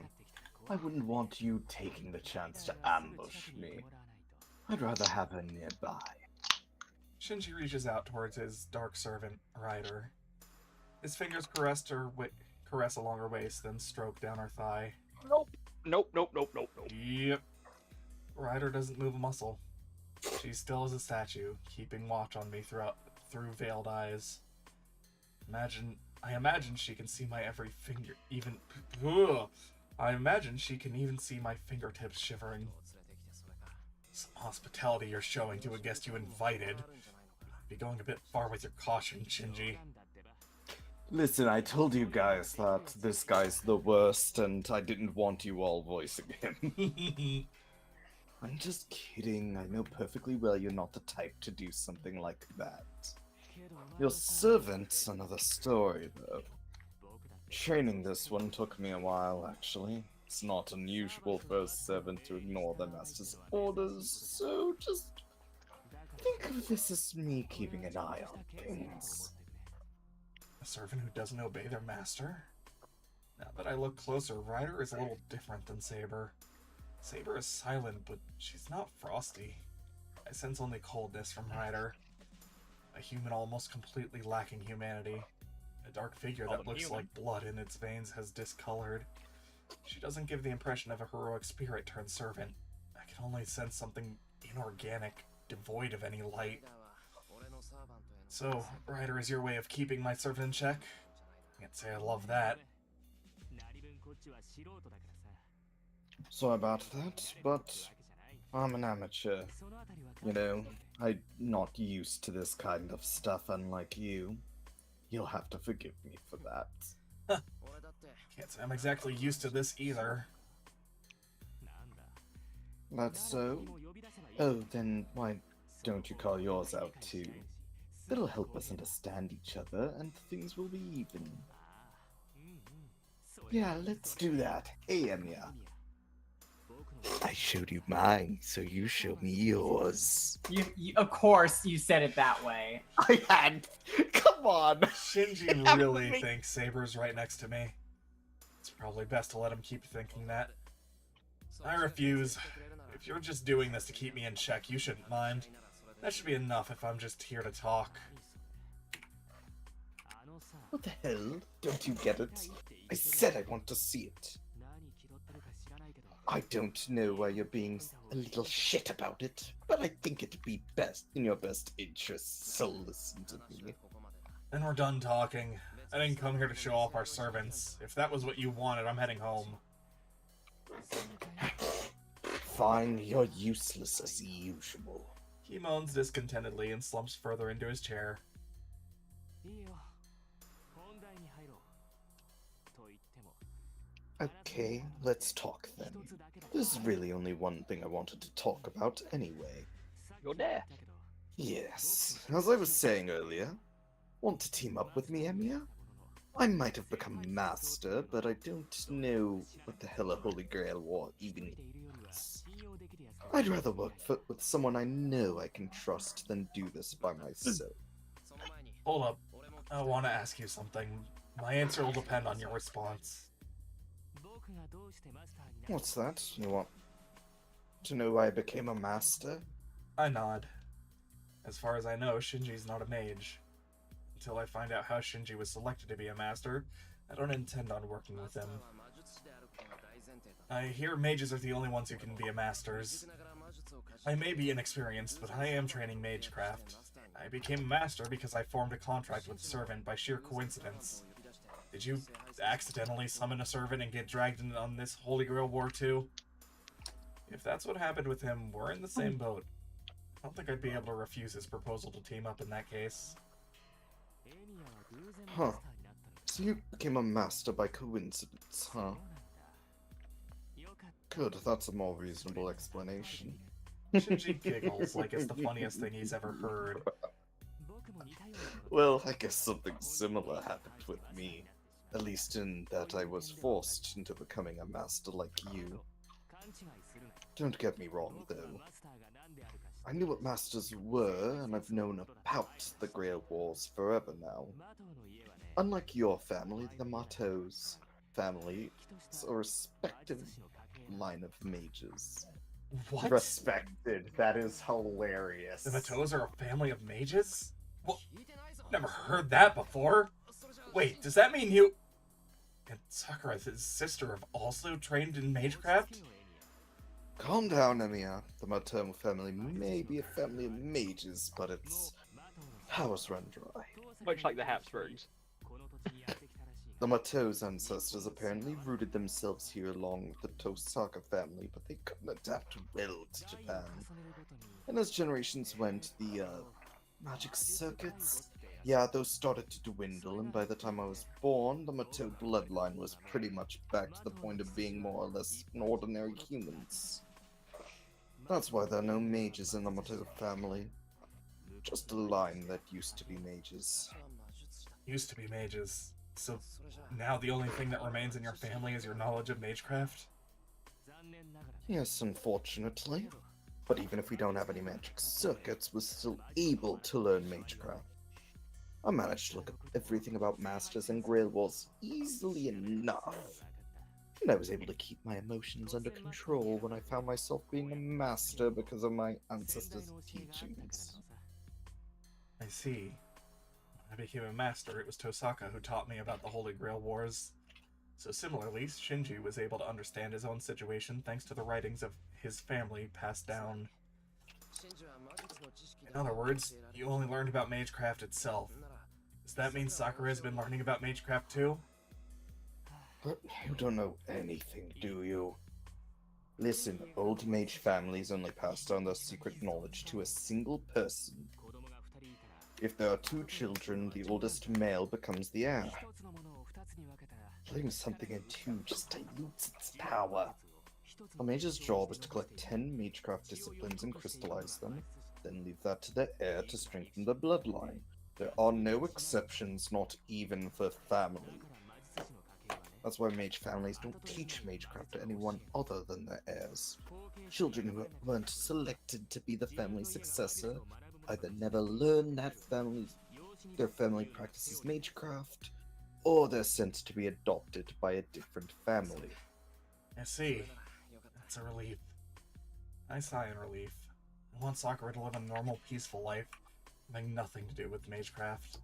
I wouldn't want you taking the chance to ambush me. I'd rather have her nearby. Shinji reaches out towards his dark servant, Ryder. His fingers caress along her waist, then stroke down her thigh. Nope. Nope, nope, nope, nope, nope. Yep. Ryder doesn't move a muscle. She's still as a statue, keeping watch on me through veiled eyes. I imagine she can see my every finger, I imagine she can even see my fingertips shivering. Some hospitality you're showing to a guest you invited. Be going a bit far with your caution, Shinji. Listen, I told you guys that this guy's the worst, and I didn't want you all voicing him. I'm just kidding. I know perfectly well you're not the type to do something like that. Your servant's another story, though. Training this one took me a while, actually. It's not unusual for a servant to ignore their master's orders, so just think of this as me keeping an eye on things. A servant who doesn't obey their master? Now that I look closer, Ryder is a little different than Saber. Saber is silent, but she's not frosty. I sense only coldness from Ryder. A human almost completely lacking humanity. A dark figure that looks like blood in its veins has discolored. She doesn't give the impression of a heroic spirit turned servant. I can only sense something inorganic, devoid of any light. So, Ryder is your way of keeping my servant in check? Can't say I love that. Sorry about that, but I'm an amateur. You know, I'm not used to this kind of stuff, unlike you. You'll have to forgive me for that. Can't say I'm exactly used to this either. That's so? Oh, then why don't you call yours out too? It'll help us understand each other, and things will be even. Yeah, let's do that. Hey, Emiya. I showed you mine, so you show me yours. You, of course, you said it that way. I had. Come on. Shinji really thinks Saber's right next to me. It's probably best to let him keep thinking that. I refuse. If you're just doing this to keep me in check, you shouldn't mind. That should be enough if I'm just here to talk. What the hell? Don't you get it? I said I want to see it. I don't know why you're being a little shit about it, but I think it'd be best in your best interests, so listen to me. Then we're done talking. I didn't come here to show off our servants. If that was what you wanted, I'm heading home. Fine, you're useless as usual. He moans discontentedly and slumps further into his chair. Okay, let's talk then. There's really only one thing I wanted to talk about anyway. Go there. Yes, as I was saying earlier, want to team up with me, Emiya? I might have become master, but I don't know what the hell a Holy Grail War even is. I'd rather work with someone I know I can trust than do this by myself. Hold up. I want to ask you something. My answer will depend on your response. What's that? You want to know why I became a master? I nod. As far as I know, Shinji's not a mage. Until I find out how Shinji was selected to be a master, I don't intend on working with him. I hear mages are the only ones who can be a masters. I may be inexperienced, but I am training magecraft. I became a master because I formed a contract with a servant by sheer coincidence. Did you accidentally summon a servant and get dragged in on this Holy Grail War too? If that's what happened with him, we're in the same boat. I don't think I'd be able to refuse his proposal to team up in that case. Huh. So you became a master by coincidence, huh? Good, that's a more reasonable explanation. Shinji giggles like it's the funniest thing he's ever heard. Well, I guess something similar happened with me. At least in that I was forced into becoming a master like you. Don't get me wrong, though. I knew what masters were, and I've known about the Grail Wars forever now. Unlike your family, the Matos family is a respected line of mages. What? Respected. That is hilarious. The Matos are a family of mages? What? Never heard that before. Wait, does that mean you... And Sakura, his sister, have also trained in magecraft? Calm down, Emiya. The maternal family may be a family of mages, but its powers run dry. Much like the Habsburgs. The Matos ancestors apparently rooted themselves here along with the Tosaka family, but they couldn't adapt well to Japan. And as generations went, the magic circuits, yeah, those started to dwindle, and by the time I was born, the Mato bloodline was pretty much back to the point of being more or less an ordinary humans. That's why there are no mages in the Mato family. Just a line that used to be mages. Used to be mages. So now the only thing that remains in your family is your knowledge of magecraft? Yes, unfortunately. But even if we don't have any magic circuits, we're still able to learn magecraft. I managed to look up everything about masters and Grail Wars easily enough. And I was able to keep my emotions under control when I found myself being a master because of my ancestors' teachings. I see. When I became a master, it was Tosaka who taught me about the Holy Grail Wars. So similarly, Shinji was able to understand his own situation thanks to the writings of his family passed down. In other words, you only learned about magecraft itself. Does that mean Sakura has been learning about magecraft too? But you don't know anything, do you? Listen, old mage families only pass down their secret knowledge to a single person. If there are two children, the oldest male becomes the heir. Putting something in two just dilutes its power. A mage's job is to collect 10 magecraft disciplines and crystallize them, then leave that to the heir to strengthen the bloodline. There are no exceptions, not even for family. That's why mage families don't teach magecraft to anyone other than their heirs. Children who weren't selected to be the family successor either never learn their family practices magecraft, or they're sent to be adopted by a different family. I see. That's a relief. I sigh in relief. I want Sakura to live a normal, peaceful life, having nothing to do with magecraft.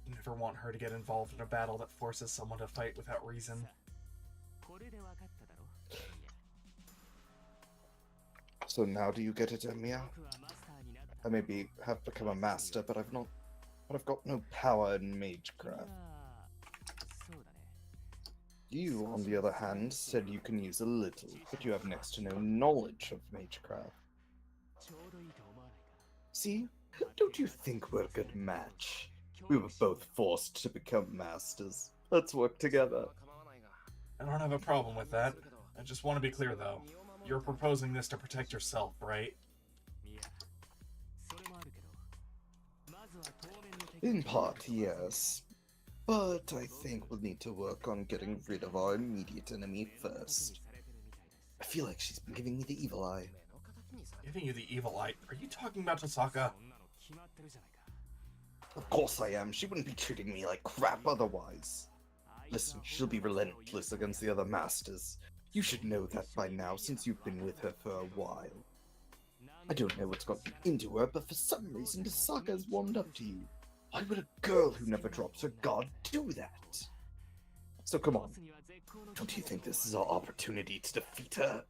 I never want her to get involved in a battle that forces someone to fight without reason. So now do you get it, Emiya? I maybe have become a master, but I've got no power in magecraft. You, on the other hand, said you can use a little, but you have next to no knowledge of magecraft. See? Don't you think we're a good match? We were both forced to become masters. Let's work together. I don't have a problem with that. I just want to be clear, though. You're proposing this to protect yourself, right? In part, yes. But I think we'll need to work on getting rid of our immediate enemy first. I feel like she's been giving me the evil eye. Giving you the evil eye? Are you talking about Tosaka? Of course I am. She wouldn't be treating me like crap otherwise. Listen, she'll be relentless against the other masters. You should know that by now, since you've been with her for a while. I don't know what's gotten into her, but for some reason Tosaka has warmed up to you. Why would a girl who never drops her guard do that? So come on, don't you think this is our opportunity to defeat her?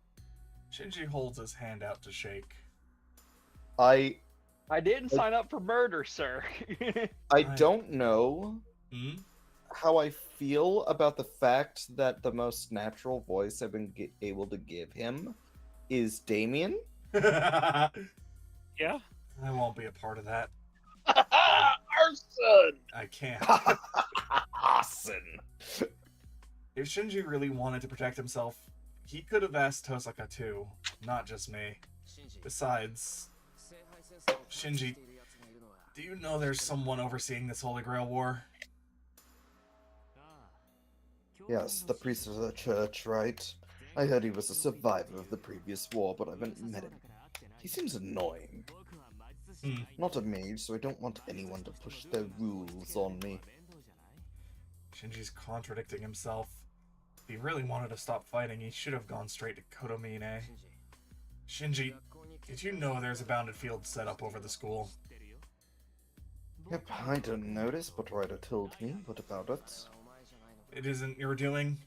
Shinji holds his hand out to shake. I didn't sign up for murder, sir. I don't know Hmm? how I feel about the fact that the most natural voice I've been able to give him is Damien. I Yeah. won't be a part of that. Arson! I can't. Arson. If Shinji really wanted to protect himself, he could have asked Tosaka too, not just me. Besides, Shinji, do you know there's someone overseeing this Holy Grail War? Yes, the priest of the church, right? I heard he was a survivor of the previous war, but I haven't met him. He seems annoying. Not a mage, so I don't want anyone to push their rules on me. Shinji's contradicting himself. If he really wanted to stop fighting, he should have gone straight to Kotomine. Shinji, did you know there's a bounded field set up over the school? Yep, I didn't notice, but Ryder told me. What about it? It isn't your doing?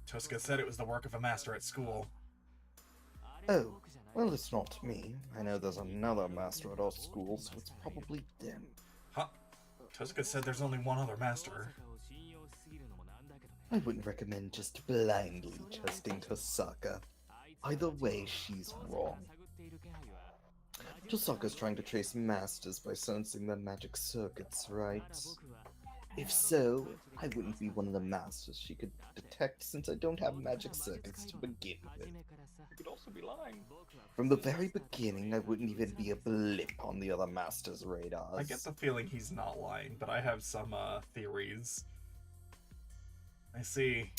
Tosaka said it was the work of a master at school. Oh, well, it's not me. I know there's another master at our school, so it's probably them. Huh? Tosaka said there's only one other master. I wouldn't recommend just blindly trusting Tosaka. Either way, she's wrong. Tosaka's trying to trace masters by sensing their magic circuits, right? If so, I wouldn't be one of the masters she could detect since I don't have magic circuits to begin with. You could also be lying. From the very beginning, I wouldn't even be a blip on the other masters' radars. I get the feeling he's not lying, but I have some theories. I see.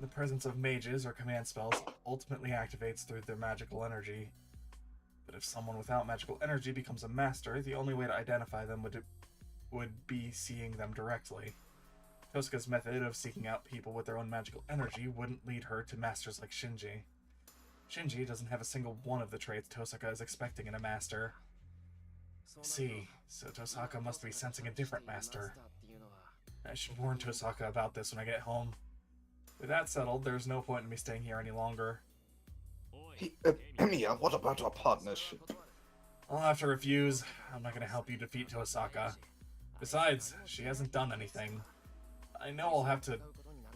The presence of mages or command spells ultimately activates through their magical energy. But if someone without magical energy becomes a master, the only way to identify them would be seeing them directly. Tosaka's method of seeking out people with their own magical energy wouldn't lead her to masters like Shinji. Shinji doesn't have a single one of the traits Tosaka is expecting in a master. See, so Tosaka must be sensing a different master. I should warn Tosaka about this when I get home. With that settled, there's no point in me staying here any longer. Hey, Emiya, what about our partnership? I'll have to refuse. I'm not going to help you defeat Tosaka. Besides, she hasn't done anything. I know I'll have to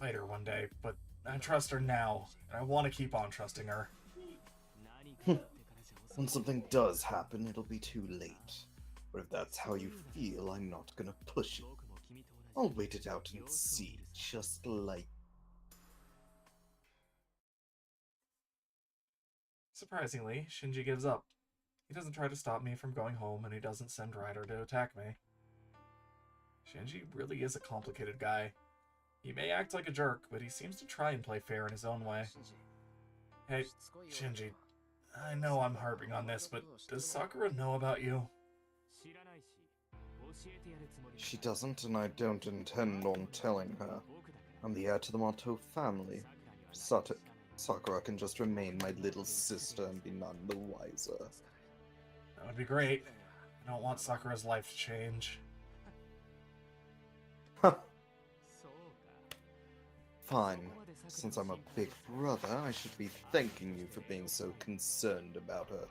fight her one day, but I trust her now, and I want to keep on trusting her. When something does happen, it'll be too late. But if that's how you feel, I'm not gonna push it. I'll wait it out and see, just like... Surprisingly, Shinji gives up. He doesn't try to stop me from going home, and he doesn't send Ryder to attack me. Shinji really is a complicated guy. He may act like a jerk, but he seems to try and play fair in his own way. Hey, Shinji, I know I'm harping on this, but does Sakura know about you? She doesn't, and I don't intend on telling her. I'm the heir to the Mato family. Sakura can just remain my little sister and be none the wiser. That would be great. I don't want Sakura's life to change. Fine. Since I'm a big brother, I should be thanking you for being so concerned about her.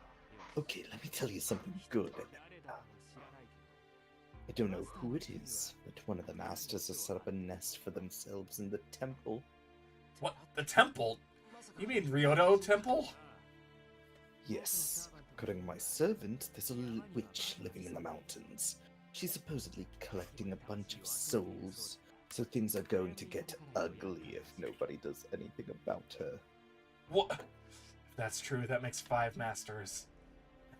Okay, let me tell you something good. I don't know who it is, but one of the masters has set up a nest for themselves in the temple. What? The temple? You mean Ryodo Temple? Yes. According to my servant, there's a little witch living in the mountains. She's supposedly collecting a bunch of souls. So things are going to get ugly if nobody does anything about her. What? If that's true, that makes 5 masters.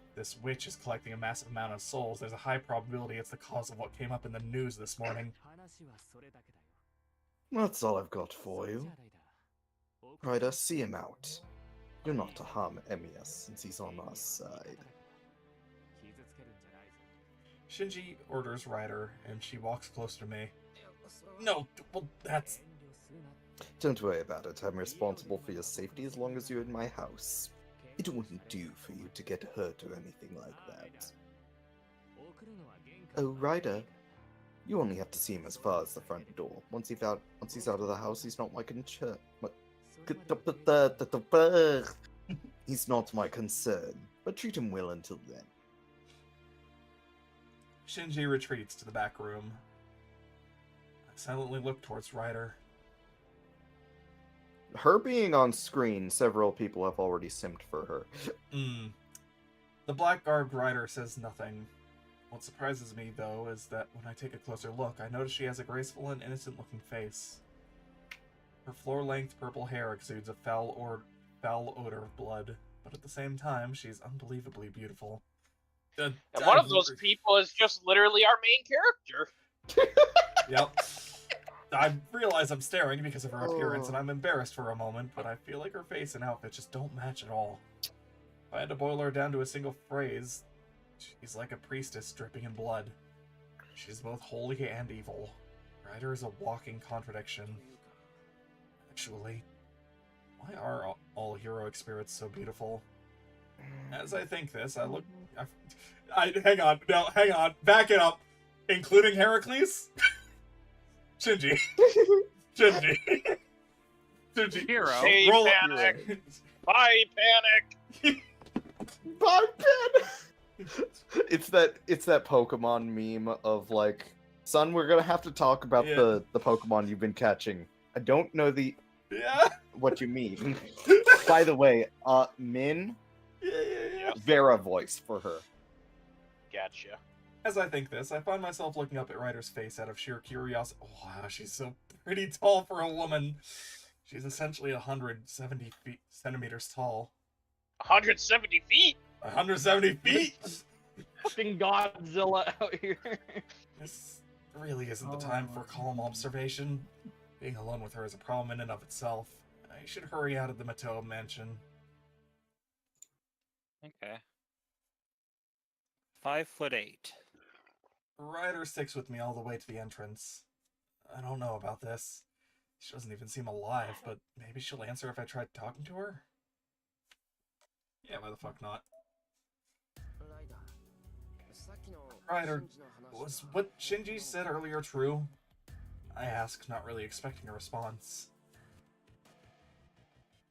If this witch is collecting a massive amount of souls, there's a high probability it's the cause of what came up in the news this morning. That's all I've got for you. Ryder, see him out. You're not to harm Emiya since he's on our side. Shinji orders Ryder, and she walks closer to me. No, well, that's... Don't worry about it. I'm responsible for your safety as long as you're in my house. It wouldn't do for you to get hurt or anything like that. Oh, Ryder, you only have to see him as far as the front door. Once he's out of the house, he's not my concern. He's not my concern, but treat him well until then. Shinji retreats to the back room. I silently look towards Ryder. Her being on screen, several people have already simped for her. The black-garbed Ryder says nothing. What surprises me, though, is that when I take a closer look, I notice she has a graceful and innocent-looking face. Her floor-length purple hair exudes a foul odor of blood, but at the same time, she's unbelievably beautiful. And one of those people is just literally our main character. Yep. I realize I'm staring because of her appearance, and I'm embarrassed for a moment, but I feel like her face and outfit just don't match at all. If I had to boil her down to a single phrase, she's like a priestess dripping in blood. She's both holy and evil. Ryder is a walking contradiction. Actually, why are all heroic spirits so beautiful? As I think this, I look... hang on, back it up. Including Heracles? Shinji. Shinji. Hero. Hey, roll panic. Bye, panic. Bye, panic. It's that Pokemon meme of like, son, we're gonna have to talk about the Pokemon you've been catching. I don't know what you mean. By the way, Min, Vera voice for her. Gotcha. As I think this, I find myself looking up at Ryder's face out of sheer curiosity. Oh, wow, she's so pretty tall for a woman. She's essentially 170 centimeters tall. 170 feet? 170 feet? Fucking Godzilla out here. This really isn't the time for calm observation. Being alone with her is a problem in and of itself. I should hurry out of the Mateo mansion. Okay. 5'8". Ryder sticks with me all the way to the entrance. I don't know about this. She doesn't even seem alive, but maybe she'll answer if I try talking to her? Yeah, why the fuck not? Ryder, was what Shinji said earlier true? I ask, not really expecting a response.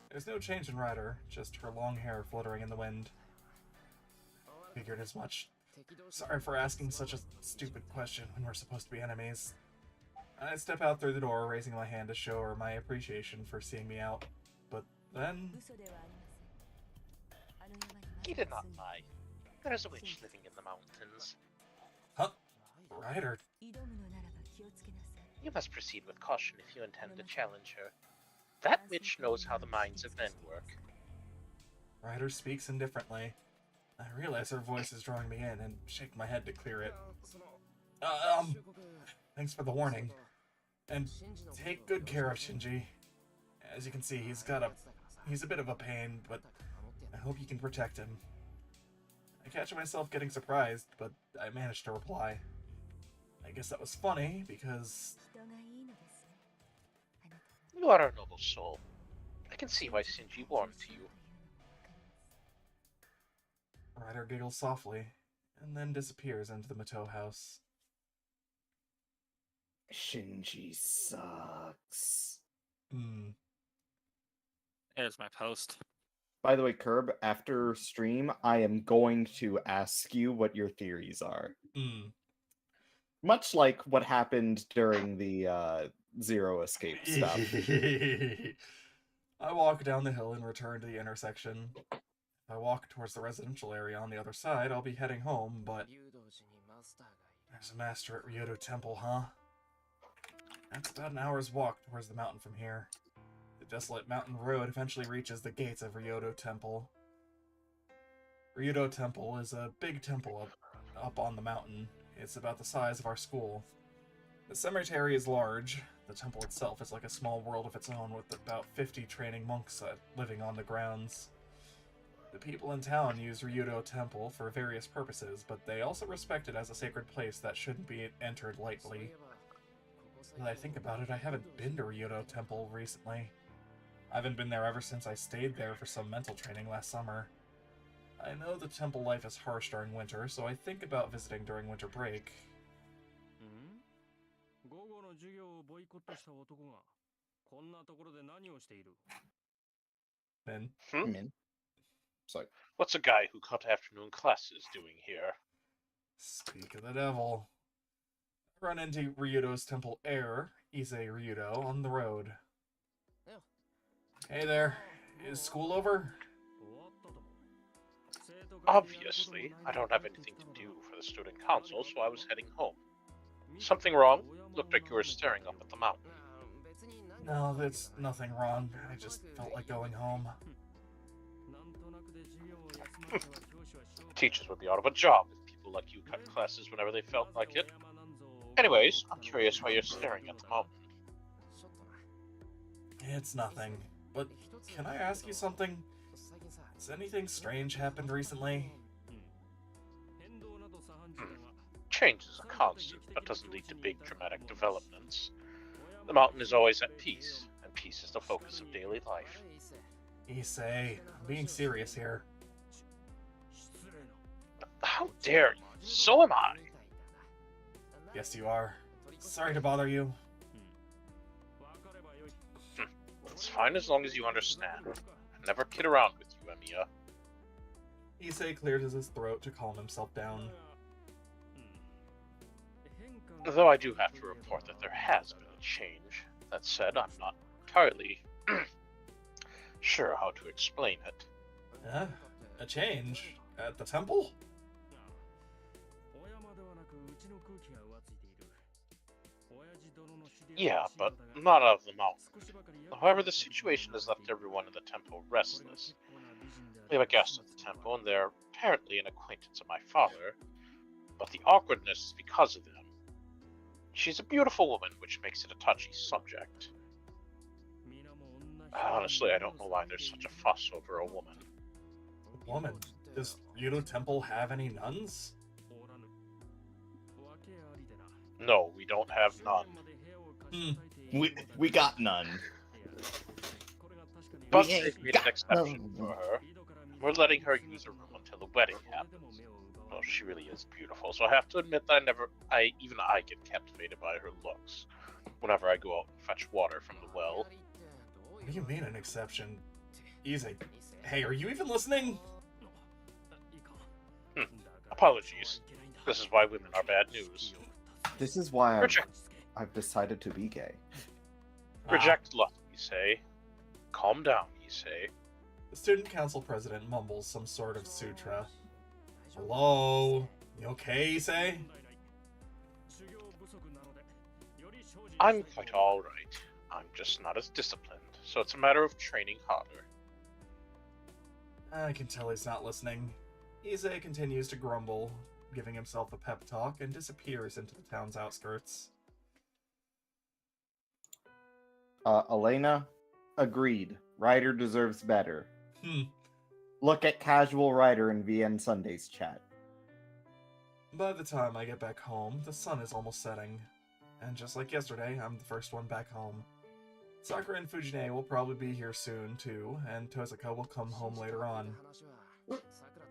There's no change in Ryder, just her long hair fluttering in the wind. Figured as much. Sorry for asking such a stupid question when we're supposed to be enemies. I step out through the door, raising my hand to show her my appreciation for seeing me out. But then... He did not lie. There is a witch living in the mountains. Huh? Ryder. You must proceed with caution if you intend to challenge her. That witch knows how the minds of men work. Ryder speaks indifferently. I realize her voice is drawing me in and shake my head to clear it. Thanks for the warning. And take good care of Shinji. As you can see, he's a bit of a pain, but I hope you can protect him. I catch myself getting surprised, but I managed to reply. I guess that was funny, because... You are a noble soul. I can see why Shinji warmed to you. Ryder giggles softly, and then disappears into the Mateo house. Shinji sucks. There's my post. By the way, Curb, after stream, I am going to ask you what your theories are. Much like what happened during the Zero Escape stuff. I walk down the hill and return to the intersection. If I walk towards the residential area on the other side, I'll be heading home, but... There's a master at Ryoto Temple, huh? That's about an hour's walk towards the mountain from here. The desolate mountain road eventually reaches the gates of Ryoto Temple. Ryoto Temple is a big temple up on the mountain. It's about the size of our school. The cemetery is large. The temple itself is like a small world of its own with about 50 training monks living on the grounds. The people in town use Ryoto Temple for various purposes, but they also respect it as a sacred place that shouldn't be entered lightly. Now that I think about it, I haven't been to Ryoto Temple recently. I haven't been there ever since I stayed there for some mental training last summer. I know the temple life is harsh during winter, so I think about visiting during winter break. Min. Min. It's like, What's a guy who cut afternoon classes doing here? Speak of the devil. I run into Ryudo's temple heir, Ise Ryudo, on the road. Hey there, is school over? Obviously, I don't have anything to do for the student council, so I was heading home. Something wrong? Looked like you were staring up at the mountain. No, there's nothing wrong. I just felt like going home. Teachers would be out of a job if people like you cut classes whenever they felt like it. Anyways, I'm curious why you're staring at the mountain. It's nothing. But can I ask you something? Has anything strange happened recently? Change is a constant, but doesn't lead to big dramatic developments. The mountain is always at peace, and peace is the focus of daily life. Ise, I'm being serious here. How dare you? So am I! Yes, you are. Sorry to bother you. It's fine as long as you understand. I never kid around with you, Emiya. Issei cleared his throat to calm himself down. Though I do have to report that there has been a change. That said, I'm not entirely sure how to explain it. A change? At the temple? Yeah, but not out of the mountain. However, the situation has left everyone in the temple restless. We have a guest at the temple, and they're apparently an acquaintance of my father, but the awkwardness is because of them. She's a beautiful woman, which makes it a touchy subject. Honestly, I don't know why there's such a fuss over a woman. Woman? Does Ryoto Temple have any nuns? No, we don't have none. We got none. But We ain't they've made an got exception none. for her. We're letting her use her room until the wedding happens. Well, she really is beautiful, so I have to admit that even I get captivated by her looks. Whenever I go out and fetch water from the well. What do you mean an exception? Ise, hey, are you even listening? Apologies. This is why women are bad news. This is why Reject, I've decided to be gay. reject luck, you say. Calm down, you say. The student council president mumbles some sort of sutra. Hello? You okay, Issei? I'm quite alright. I'm just not as disciplined, so it's a matter of training harder. I can tell he's not listening. Issei continues to grumble, giving himself a pep talk, and disappears into the town's outskirts. Elena, agreed. Ryder deserves better. Hmm. Look at casual Ryder in VN Sunday's chat. By the time I get back home, the sun is almost setting. And just like yesterday, I'm the first one back home. Sakura and Fujine will probably be here soon, too, and Tozuka will come home later on.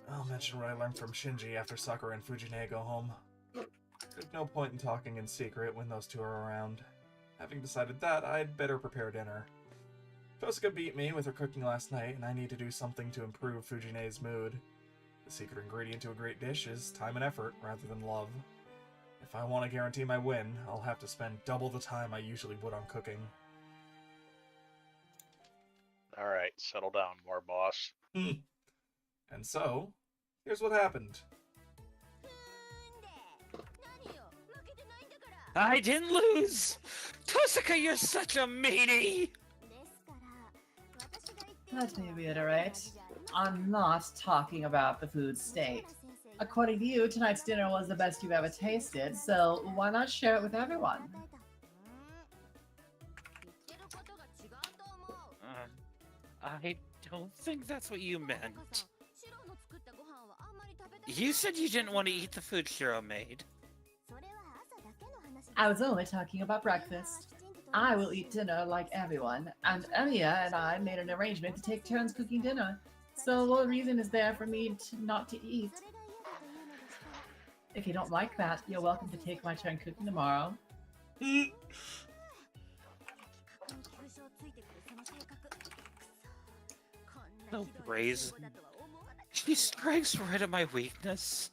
I'll mention what I learned from Shinji after Sakura and Fujine go home. There's no point in talking in secret when those two are around. Having decided that, I'd better prepare dinner. Tozuka beat me with her cooking last night, and I need to do something to improve Fujine's mood. The secret ingredient to a great dish is time and effort, rather than love. If I want to guarantee my win, I'll have to spend double the time I usually would on cooking. Alright, settle down, war boss. And so, here's what happened. I didn't lose! Tosuka, you're such a meanie! Let me reiterate, I'm not talking about the food state. According to you, tonight's dinner was the best you've ever tasted, so why not share it with everyone? I don't think that's what you meant. You said you didn't want to eat the food Shiro made. I was only talking about breakfast. I will eat dinner like everyone, and Emiya and I made an arrangement to take turns cooking dinner. So what reason is there for me not to eat? If you don't like that, you're welcome to take my turn cooking tomorrow. No brazen. She strikes right at my weakness.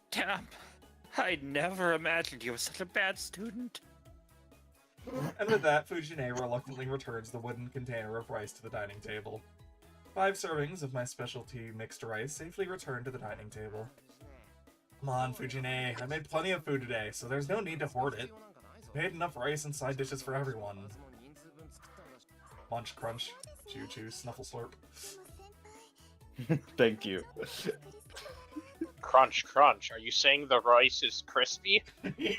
Damn. I never imagined you were such a bad student. And with that, Fujine reluctantly returns the wooden container of rice to the dining table. 5 servings of my specialty mixed rice safely return to the dining table. Come on, Fujine, I made plenty of food today, so there's no need to hoard it. I made enough rice and side dishes for everyone. Munch, crunch, chew, chew, snuffle, slurp. Thank you. Crunch, crunch. Are you saying the rice is crispy? Yeah,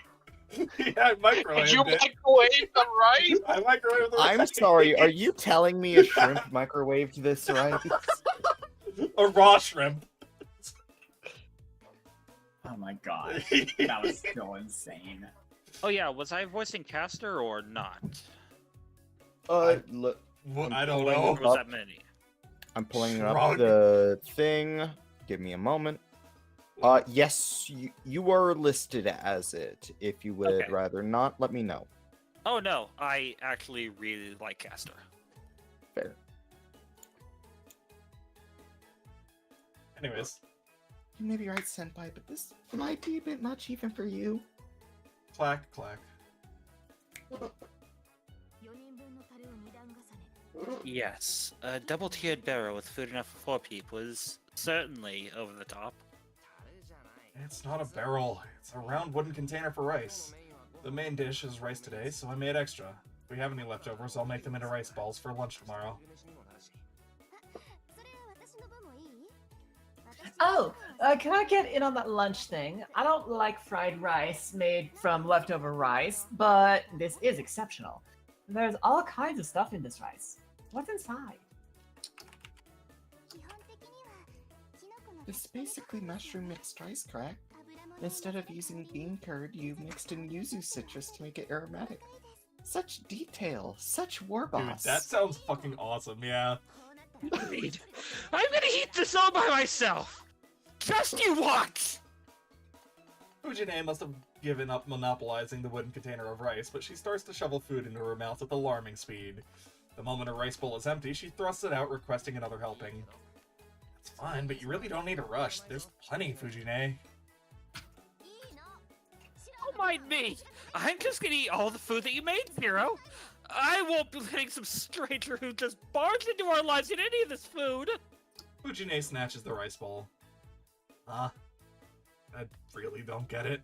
I microwaved Did you it. microwave the rice? I microwaved the I'm rice. sorry, are you telling me a shrimp microwaved this rice? A raw shrimp. Oh my god, that was still insane. Oh yeah, was I voicing Caster or not? Look, Well, I don't Or know. was that many? I'm pulling up Shrug. the thing. Give me a moment. Yes, you are listed as it. If you would Okay. rather not, let me know. Oh no, I actually really like Caster. Fair. Anyways, You may be right, Senpai, but this might be a bit much even for you. clack, clack. Yes, a double-tiered barrel with food enough for 4 people is certainly over the top. It's not a barrel. It's a round wooden container for rice. The main dish is rice today, so I made extra. If we have any leftovers, I'll make them into rice balls for lunch tomorrow. Oh, can I get in on that lunch thing? I don't like fried rice made from leftover rice, but this is exceptional. There's all kinds of stuff in this rice. What's inside? It's basically mushroom mixed rice crack. Instead of using bean curd, you mixed in yuzu citrus to make it aromatic. Such detail, such war Dude, boss. that sounds fucking awesome, yeah. Wait, I'm gonna eat this all by myself! Just you watch! Fujine must have given up monopolizing the wooden container of rice, but she starts to shovel food into her mouth at alarming speed. The moment her rice bowl is empty, she thrusts it out, requesting another helping. It's fine, but you really don't need to rush. There's plenty, Fujine. Don't mind me! I'm just gonna eat all the food that you made, Zero! I won't be letting some stranger who just barged into our lives eat any of this food! Fujine snatches the rice bowl. Huh? I really don't get it.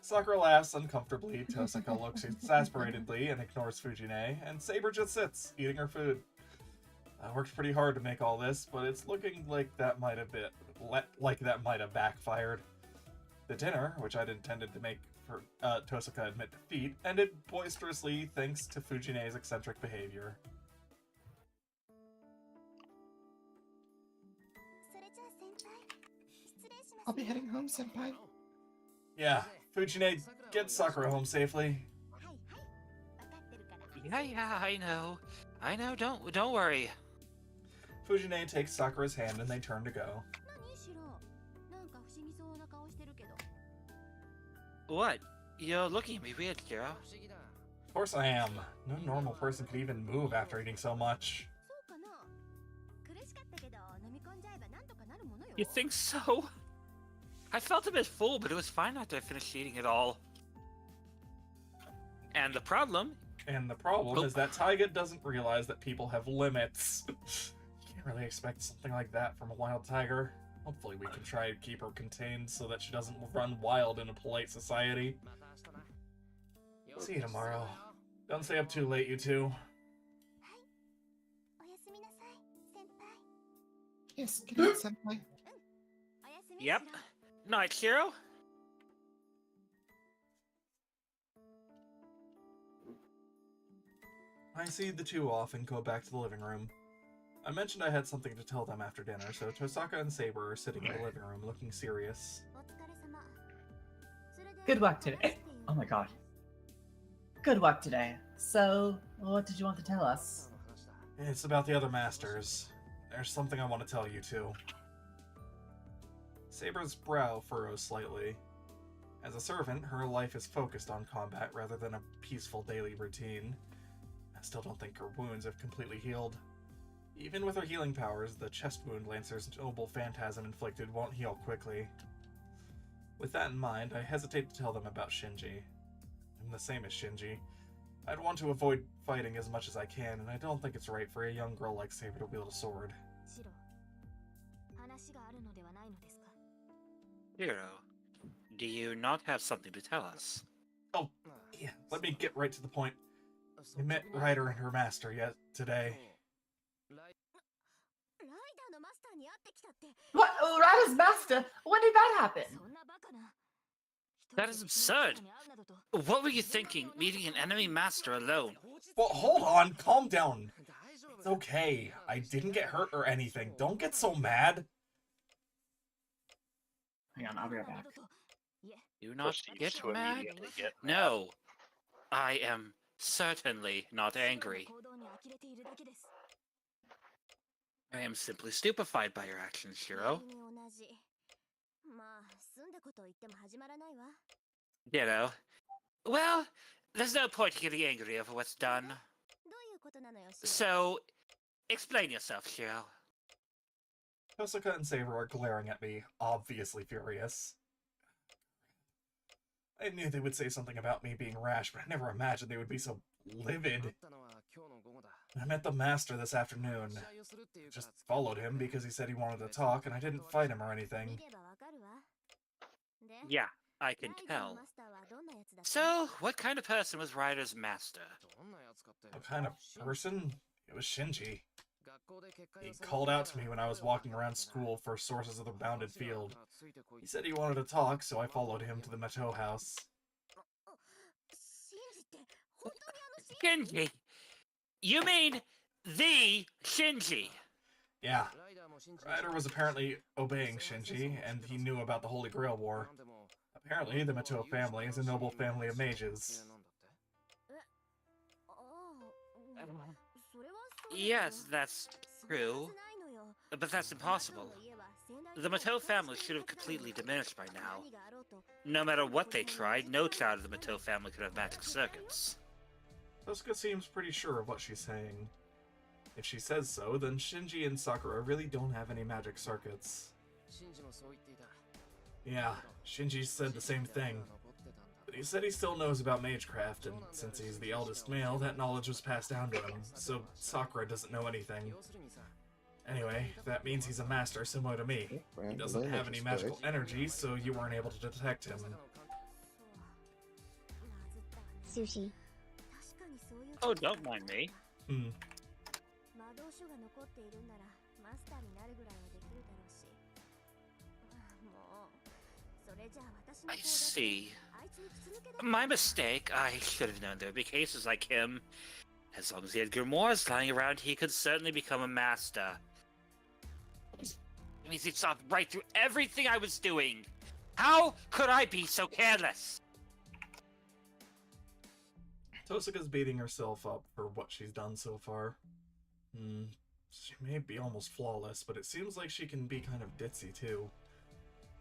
Sakura laughs uncomfortably, Tosaka looks exasperatedly and ignores Fujine, and Saber just sits, eating her food. I worked pretty hard to make all this, but it's looking like that might have backfired. The dinner, which I'd intended to make for Tosaka admit defeat, ended boisterously thanks to Fujine's eccentric behavior. I'll be heading home, Senpai. Yeah, Fujine, get Sakura home safely. Yeah, I know, don't worry. Fujine takes Sakura's hand and they turn to go. What? You're looking at me weird, Zero. Of course I am. No normal person could even move after eating so much. You think so? I felt a bit full, but it was fine after I finished eating it all. And the problem? And the problem is that Taiga doesn't realize that people have limits. You can't really expect something like that from a wild tiger. Hopefully we can try to keep her contained so that she doesn't run wild in a polite society. See you tomorrow. Don't stay up too late, you two. Yes, good night, Senpai. Yep. Night, Zero. I see the two off and go back to the living room. I mentioned I had something to tell them after dinner, so Tosaka and Saber are sitting in the living room looking serious. Good luck today. Oh my god. Good work today. So, what did you want to tell us? It's about the other masters. There's something I want to tell you, too. Saber's brow furrows slightly. As a servant, her life is focused on combat rather than a peaceful daily routine. I still don't think her wounds have completely healed. Even with her healing powers, the chest wound Lancer's noble phantasm inflicted won't heal quickly. With that in mind, I hesitate to tell them about Shinji. I'm the same as Shinji. I'd want to avoid fighting as much as I can, and I don't think it's right for a young girl like Saber to wield a sword. Hiro, do you not have something to tell us? Oh, yeah, let me get right to the point. I met Ryder and her master yet today. What? Ryder's master? When did that happen? That is absurd! What were you thinking, meeting an enemy master alone? Well, hold on, calm down. It's okay. I didn't get hurt or anything. Don't get so mad. Hang on, I'll be right back. Do not Proceeds get to mad? immediately get mad. No, I am certainly not angry. I am simply stupefied by your actions, Shiro. Ditto. Well, there's no point in getting angry over what's done. So, explain yourself, Shiro. Tosuka and Saber are glaring at me, obviously furious. I knew they would say something about me being rash, but I never imagined they would be so livid. I met the master this afternoon. Just followed him because he said he wanted to talk, and I didn't fight him or anything. Yeah, I can tell. So, what kind of person was Ryder's master? What kind of person? It was Shinji. He called out to me when I was walking around school for sources of the Bounded Field. He said he wanted to talk, so I followed him to the Mato house. Shinji! You mean the Shinji? Yeah. Ryder was apparently obeying Shinji, and he knew about the Holy Grail War. Apparently, the Mato family is a noble family of mages. Yes, that's true. But that's impossible. The Mato family should have completely diminished by now. No matter what they tried, no child of the Mato family could have magic circuits. Tosuka seems pretty sure of what she's saying. If she says so, then Shinji and Sakura really don't have any magic circuits. Yeah, Shinji said the same thing. But he said he still knows about magecraft, and since he's the eldest male, that knowledge was passed down to him, so Sakura doesn't know anything. Anyway, that means he's a master similar to me. He doesn't have any magical energy, so you weren't able to detect him. Sushi. Oh, don't mind me. I see. My mistake. I should have known there would be cases like him. As long as he had grimoires lying around, he could certainly become a master. It means he saw right through everything I was doing. How could I be so careless? Tosuka's beating herself up for what she's done so far. She may be almost flawless, but it seems like she can be kind of ditzy too.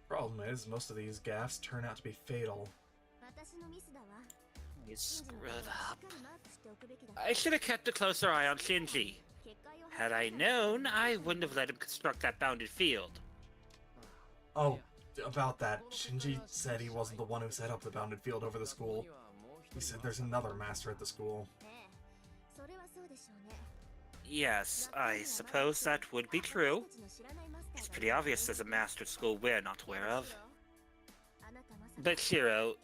Problem is, most of these gaffes turn out to be fatal. You screwed up. I should have kept a closer eye on Shinji. Had I known, I wouldn't have let him construct that bounded field. Oh, about that, Shinji said he wasn't the one who set up the bounded field over the school. He said there's another master at the school. Yes, I suppose that would be true. It's pretty obvious there's a master at school we're not aware of. But Shiro,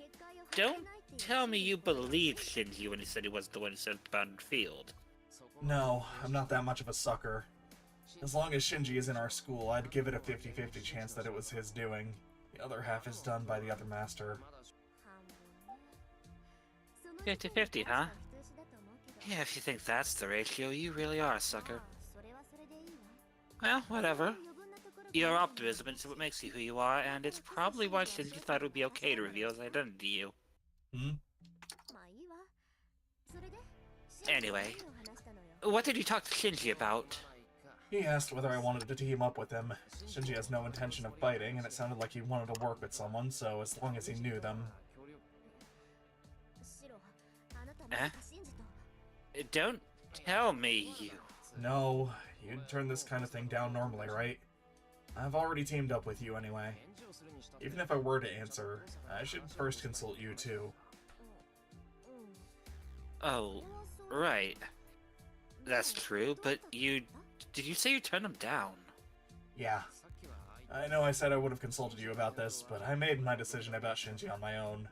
don't tell me you believed Shinji when he said he wasn't the one who set up the bounded field. No, I'm not that much of a sucker. As long as Shinji is in our school, I'd give it a 50-50 chance that it was his doing. The other half is done by the other master. 50-50, huh? Yeah, if you think that's the ratio, you really are a sucker. Well, whatever. Your optimism is what makes you who you are, and it's probably why Shinji thought it would be okay to reveal his identity to you. Hmm? Anyway, what did you talk to Shinji about? He asked whether I wanted to team up with him. Shinji has no intention of fighting, and it sounded like he wanted to work with someone, so as long as he knew them. Eh? Don't tell me you... No, you'd turn this kind of thing down normally, right? I've already teamed up with you anyway. Even if I were to answer, I should first consult you too. Oh, right. That's true, but you... Did you say you turned him down? Yeah. I know I said I would have consulted you about this, but I made my decision about Shinji on my own.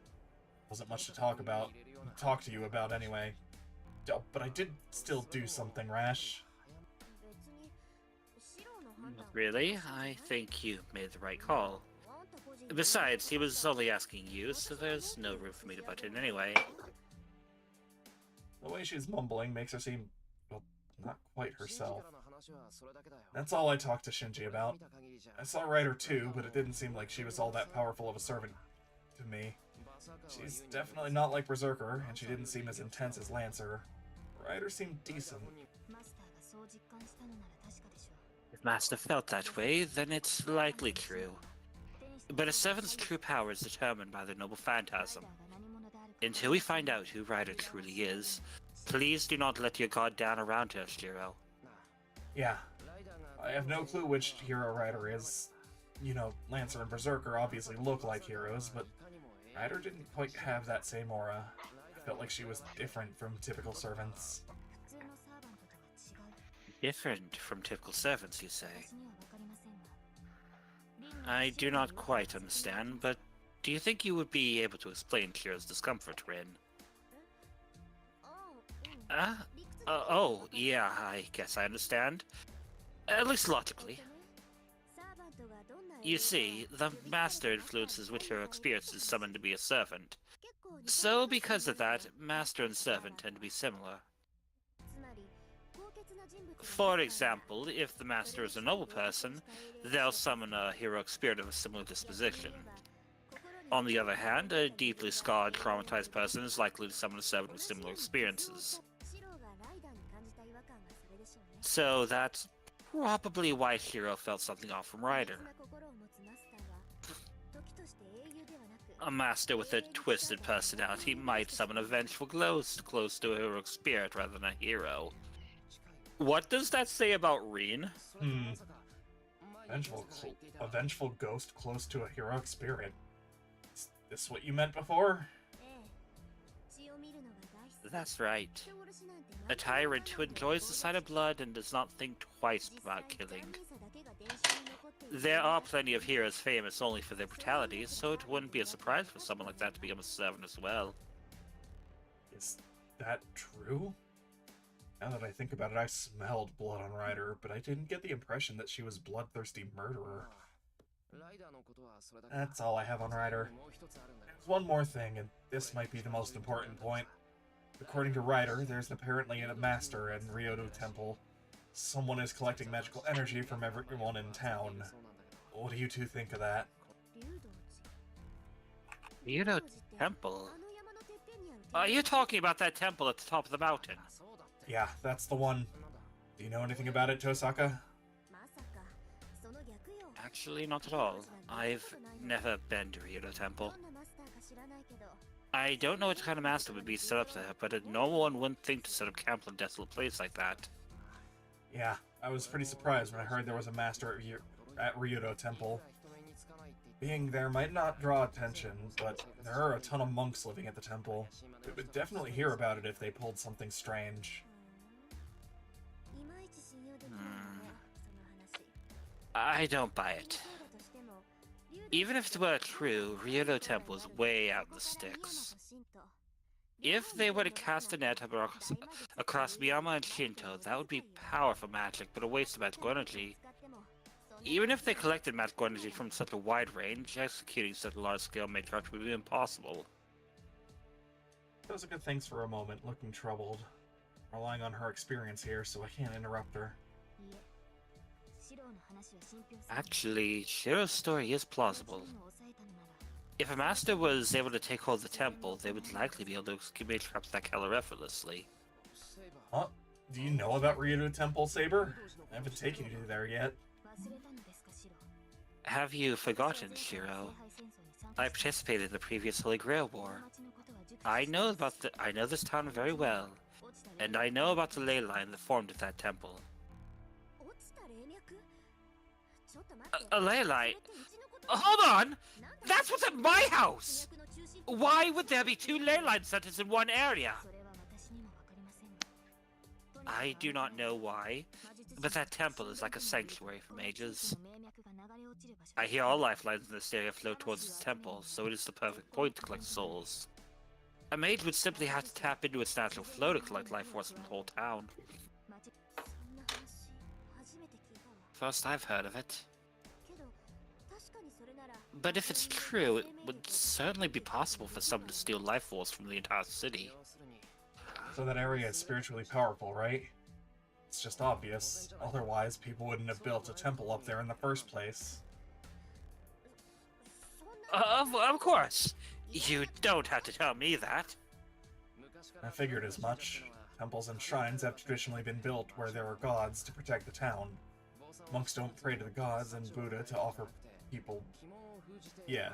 Wasn't much to talk to you about anyway. Oh, but I did still do something rash. Really? I think you made the right call. Besides, he was only asking you, so there's no room for me to butt in anyway. The way she's mumbling makes her seem, well, not quite herself. That's all I talked to Shinji about. I saw Ryder too, but it didn't seem like she was all that powerful of a servant to me. She's definitely not like Berserker, and she didn't seem as intense as Lancer. Ryder seemed decent. If Master felt that way, then it's likely true. But a Seven's true power is determined by their noble phantasm. Until we find out who Ryder truly is, please do not let your guard down around her, Shiro. Yeah. I have no clue which hero Ryder is. You know, Lancer and Berserker obviously look like heroes, but Ryder didn't quite have that same aura. I felt like she was different from typical servants. Different from typical servants, you say? I do not quite understand, but do you think you would be able to explain Shiro's discomfort, Rin? Oh, yeah, I guess I understand. At least logically. You see, the Master influences which her experience is summoned to be a servant. So, because of that, Master and servant tend to be similar. For example, if the Master is a noble person, they'll summon a heroic spirit of a similar disposition. On the other hand, a deeply scarred, traumatized person is likely to summon a servant with similar experiences. So that's probably why Shiro felt something off from Ryder. A master with a twisted personality might summon a vengeful ghost close to a heroic spirit rather than a hero. What does that say about Rin? A vengeful ghost close to a heroic spirit. Is this what you meant before? That's right. A tyrant who enjoys the sight of blood and does not think twice about killing. There are plenty of heroes famous only for their brutality, so it wouldn't be a surprise for someone like that to become a servant as well. Is that true? Now that I think about it, I smelled blood on Ryder, but I didn't get the impression that she was bloodthirsty murderer. That's all I have on Ryder. There's one more thing, and this might be the most important point. According to Ryder, there's apparently a master in Ryodo Temple. Someone is collecting magical energy from everyone in town. What do you two think of that? Ryodo Temple? Are you talking about that temple at the top of the mountain? Yeah, that's the one. Do you know anything about it, Tosaka? Actually, not at all. I've never been to Ryodo Temple. I don't know what kind of master would be set up there, but a normal one wouldn't think to set up camp in a desolate place like that. Yeah, I was pretty surprised when I heard there was a master at Ryodo Temple. Being there might not draw attention, but there are a ton of monks living at the temple. We would definitely hear about it if they pulled something strange. I don't buy it. Even if it were true, Ryodo Temple is way out in the sticks. If they were to cast a net across Miyama and Shinto, that would be powerful magic, but a waste of magical energy. Even if they collected magical energy from such a wide range, executing such a large-scale matriarch would be impossible. Tosaka thinks for a moment, looking troubled. Relying on her experience here, so I can't interrupt her. Actually, Shiro's story is plausible. If a master was able to take hold of the temple, they would likely be able to execute traps that killer effortlessly. Huh? Do you know about Ryoto Temple, Saber? I haven't taken you there yet. Have you forgotten, Shiro? I participated in the previous Holy Grail War. I know this town very well, and I know about the ley line that formed at that temple. A ley line? Hold on! That's what's at my house! Why would there be 2 ley line centers in one area? I do not know why, but that temple is like a sanctuary for mages. I hear all lifelines in this area flow towards the temple, so it is the perfect point to collect souls. A mage would simply have to tap into its natural flow to collect life force from the whole town. First I've heard of it. But if it's true, it would certainly be possible for someone to steal life force from the entire city. So that area is spiritually powerful, right? It's just obvious. Otherwise, people wouldn't have built a temple up there in the first place. Of course. You don't have to tell me that. I figured as much. Temples and shrines have traditionally been built where there are gods to protect the town. Monks don't pray to the gods and Buddha to offer people... Yeah.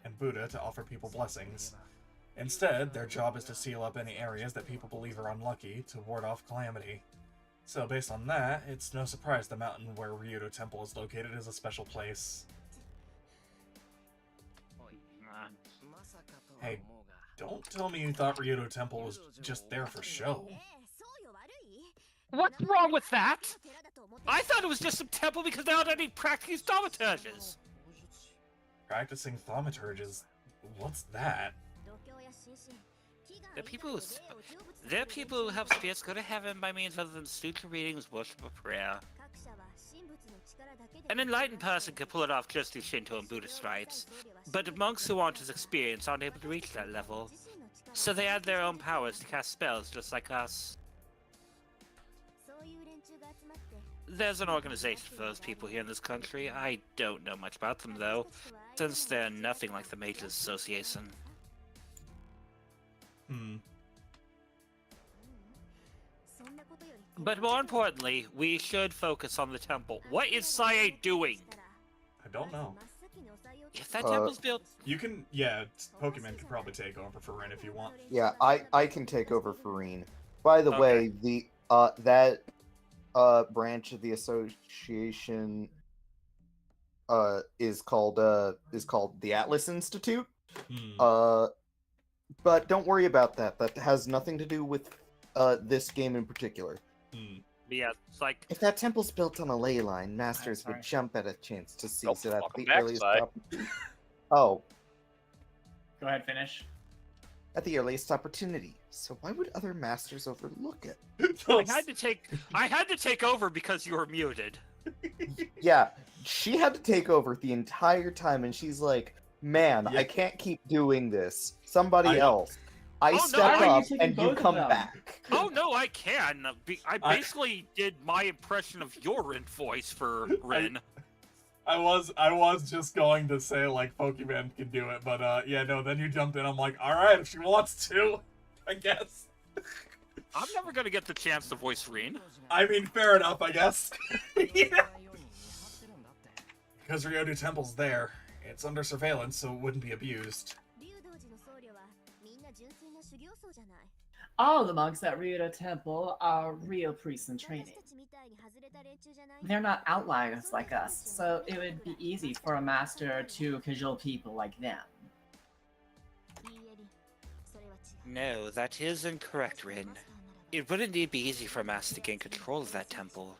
And Buddha to offer people blessings. Instead, their job is to seal up any areas that people believe are unlucky to ward off calamity. So based on that, it's no surprise the mountain where Ryoto Temple is located is a special place. Hey, don't tell me you thought Ryoto Temple was just there for show. What's wrong with that? I thought it was just some temple because they don't have any practicing thaumaturges. Practicing thaumaturges? What's that? They're people who help spirits go to heaven by means other than sutra readings, worship, or prayer. An enlightened person could pull it off just through Shinto and Buddhist rites, but monks who aren't as experienced aren't able to reach that level. So they add their own powers to cast spells just like us. There's an organization for those people here in this country. I don't know much about them though, since they're nothing like the Mages Association. But more importantly, we should focus on the temple. What is Sae doing? I don't know. If that temple's built... You can... Yeah, Pokemon could probably take over for Rin if you want. Yeah, I can take over for Rin. By the way, the that branch of the association is called the Atlas Institute. But don't worry about that. That has nothing to do with this game in particular. Yeah, it's like... If that temple's built on a ley line, Masters would jump at a chance to seize it at the earliest opportunity. Oh. Go ahead, finish. At the earliest opportunity. So why would other Masters overlook it? I had to take over because you were muted. Yeah, she had to take over the entire time, and she's like, man, I can't keep doing this. Somebody else. I step up, and you come back. Oh, no, I can. I basically did my impression of your Rin voice for Rin. I was just going to say, like, Pokemon can do it, but, yeah, no, then you jumped in, I'm like, alright, if she wants to, I guess. I'm never gonna get the chance to voice Rin. I mean, fair enough, I guess. Yeah. Because Ryoto Temple's there. It's under surveillance, so it wouldn't be abused. All the monks at Ryoto Temple are real priests in training. They're not outliers like us, so it would be easy for a master to cajole people like them. No, that is incorrect, Rin. It would indeed be easy for a master to gain control of that temple,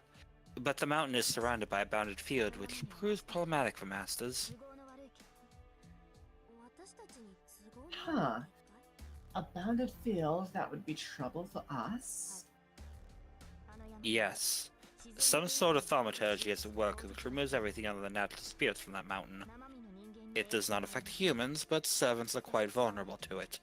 but the mountain is surrounded by a bounded field, which proves problematic for masters. Huh. A bounded field that would be trouble for us? Yes. Some sort of thaumaturgy is at work which removes everything other than natural spirits from that mountain. It does not affect humans, but servants are quite vulnerable to it.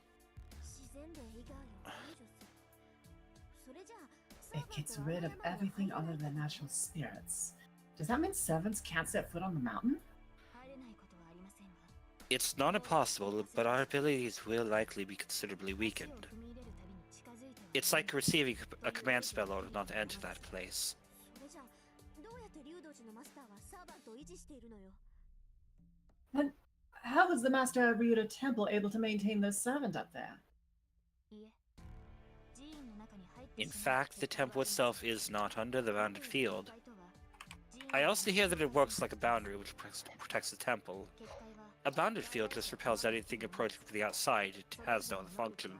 It gets rid of everything other than natural spirits. Does that mean servants can't set foot on the mountain? It's not impossible, but our abilities will likely be considerably weakened. It's like receiving a command spell order not to enter that place. Then how was the master of Ryudo Temple able to maintain this servant up there? In fact, the temple itself is not under the bounded field. I also hear that it works like a boundary which protects the temple. A bounded field just repels anything approaching from the outside. It has no other function.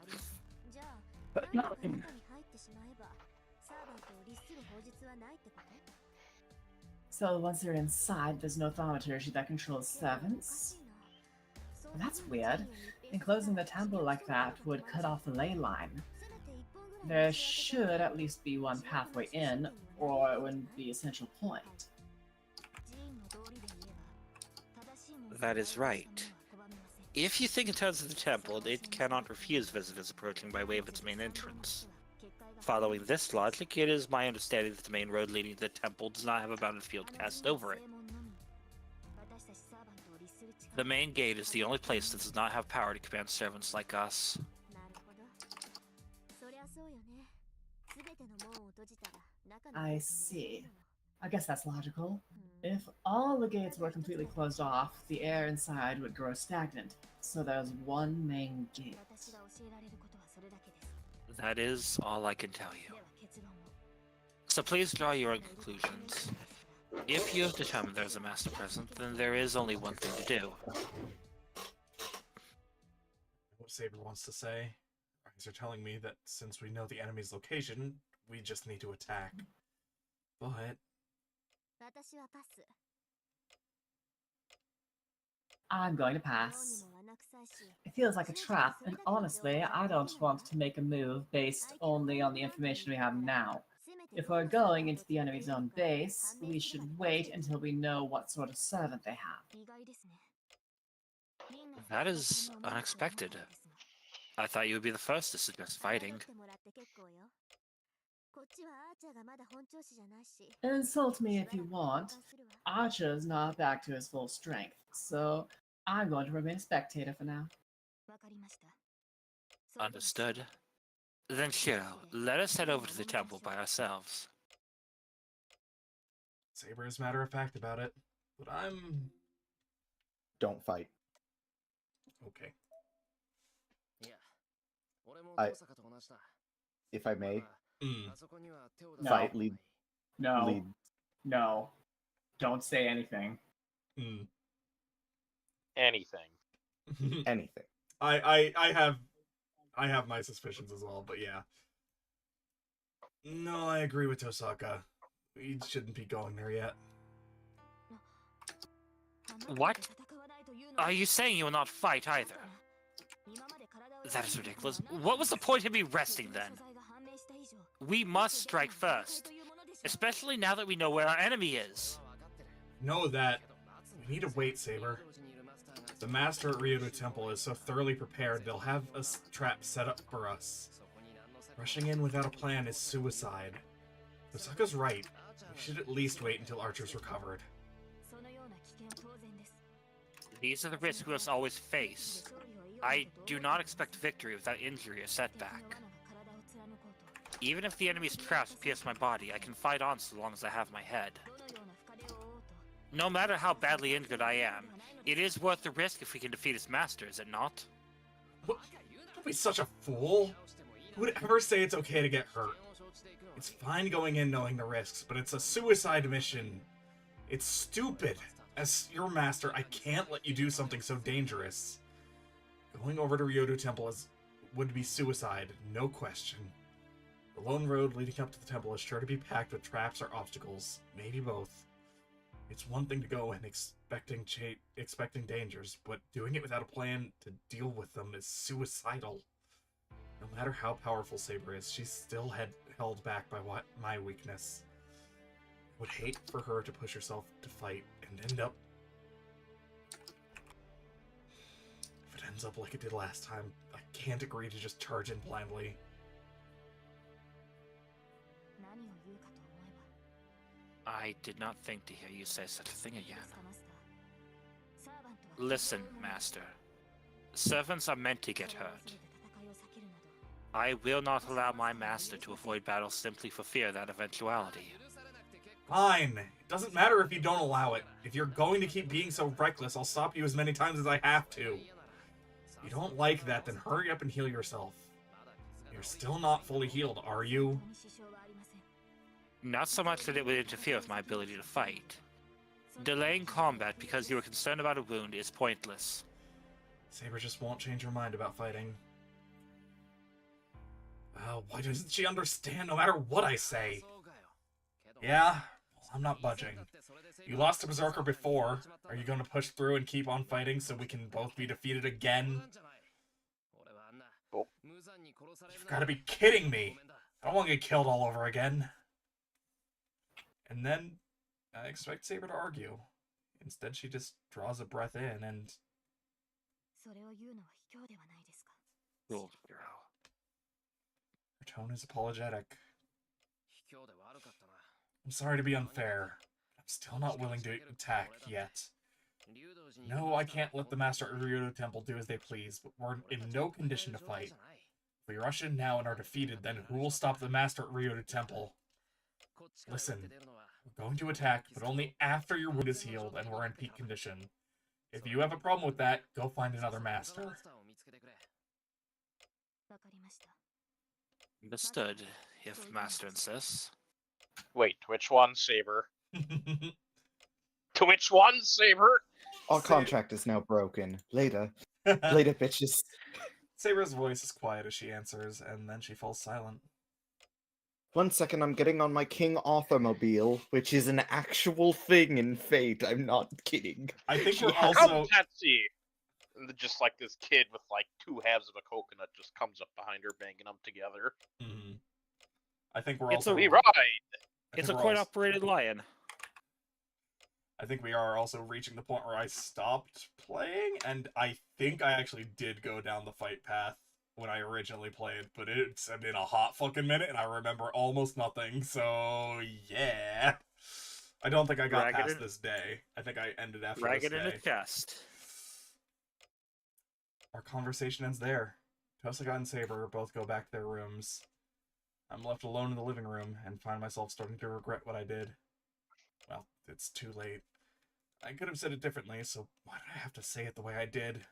So once they're inside, there's no thaumaturgy that controls servants? That's weird. Enclosing the temple like that would cut off the ley line. There should at least be one pathway in, or it wouldn't be essential point. That is right. If you think in terms of the temple, it cannot refuse visitors approaching by way of its main entrance. Following this logic, it is my understanding that the main road leading to the temple does not have a bounded field cast over it. The main gate is the only place that does not have power to command servants like us. I see. I guess that's logical. If all the gates were completely closed off, the air inside would grow stagnant, so there's one main gate. That is all I can tell you. So please draw your own conclusions. If you have determined there's a master present, then there is only one thing to do. What Saber wants to say. Eyes are telling me that since we know the enemy's location, we just need to attack. But I'm going to pass. It feels like a trap, and honestly, I don't want to make a move based only on the information we have now. If we're going into the enemy's own base, we should wait until we know what sort of servant they have. That is unexpected. I thought you would be the first to suggest fighting. Insult me if you want. Archer's not back to his full strength, so I'm going to remain a spectator for now. Understood. Then Shiro, let us head over to the temple by ourselves. Saber is matter of fact about it, but I'm... Don't fight. Okay. If I may, No. fight, lead. No. Lead. No. Don't say anything. Anything. Anything. I have my suspicions as well, but yeah. No, I agree with Tosaka. We shouldn't be going there yet. What? Are you saying you will not fight either? That is ridiculous. What was the point of me resting then? We must strike first. Especially now that we know where our enemy is. Know that. We need to wait, Saber. The master at Ryudo Temple is so thoroughly prepared, they'll have a trap set up for us. Rushing in without a plan is suicide. Osaka's right. We should at least wait until Archer's recovered. These are the risks we must always face. I do not expect victory without injury or setback. Even if the enemy's traps pierce my body, I can fight on so long as I have my head. No matter how badly injured I am, it is worth the risk if we can defeat his master, is it not? What? Don't be such a fool! Who would ever say it's okay to get hurt? It's fine going in knowing the risks, but it's a suicide mission. It's stupid. As your master, I can't let you do something so dangerous. Going over to Ryudo Temple would be suicide, no question. The lone road leading up to the temple is sure to be packed with traps or obstacles, maybe both. It's one thing to go in expecting dangers, but doing it without a plan to deal with them is suicidal. No matter how powerful Saber is, she's still held back by my weakness. I would hate for her to push herself to fight and end up... If it ends up like it did last time, I can't agree to just charge in blindly. I did not think to hear you say such a thing again. Listen, Master. Servants are meant to get hurt. I will not allow my master to avoid battle simply for fear of that eventuality. Fine. It doesn't matter if you don't allow it. If you're going to keep being so reckless, I'll stop you as many times as I have to. If you don't like that, then hurry up and heal yourself. You're still not fully healed, are you? Not so much that it would interfere with my ability to fight. Delaying combat because you are concerned about a wound is pointless. Saber just won't change her mind about fighting. Why doesn't she understand no matter what I say? Yeah, well, I'm not budging. You lost to Berserker before. Are you going to push through and keep on fighting so we can both be defeated again? Oh. You've got to be kidding me! I don't want to get killed all over again. And then, I expect Saber to argue. Instead, she just draws a breath in and... Cool girl. Her tone is apologetic. I'm sorry to be unfair. I'm still not willing to attack yet. No, I can't let the Master at Ryoto Temple do as they please, but we're in no condition to fight. If we rush in now and are defeated, then who will stop the Master at Ryoto Temple? Listen, we're going to attack, but only after your wound is healed and we're in peak condition. If you have a problem with that, go find another Master. Understood, if Master insists. Wait, which one, Saber? To which one, Saber? Our contract is now broken. Later. Later, bitches. Saber's voice is quiet as she answers, and then she falls silent. 1 second, I'm getting on my King Arthur mobile, which is an actual thing in Fate. I'm not kidding. I think we're Come, also... Patsy! And just like this kid with like 2 halves of a coconut just comes up behind her, banging them together. Mhm. I think we're It's also... We ride! It's a coin-operated lion. I think we are also reaching the point where I stopped playing, and I think I actually did go down the fight path when I originally played, but it's been a hot fucking minute, and I remember almost nothing, so yeah. I don't think I got past this day. I think I ended after this day. Drag it in the chest. Our conversation ends there. Tosaga and Saber both go back to their rooms. I'm left alone in the living room, and find myself starting to regret what I did. Well, it's too late. I could have said it differently, so why did I have to say it the way I did?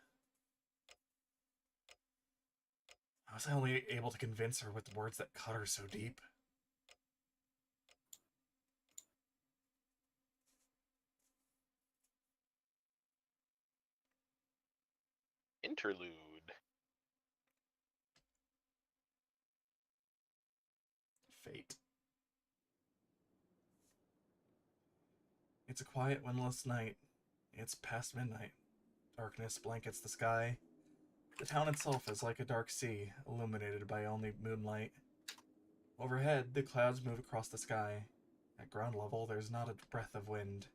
How was I only able to convince her with words that cut her so deep? Interlude. Fate. It's a quiet, windless night. It's past midnight. Darkness blankets the sky. The town itself is like a dark sea, illuminated by only moonlight. Overhead, the clouds move across the sky. At ground level, there's not a breath of wind.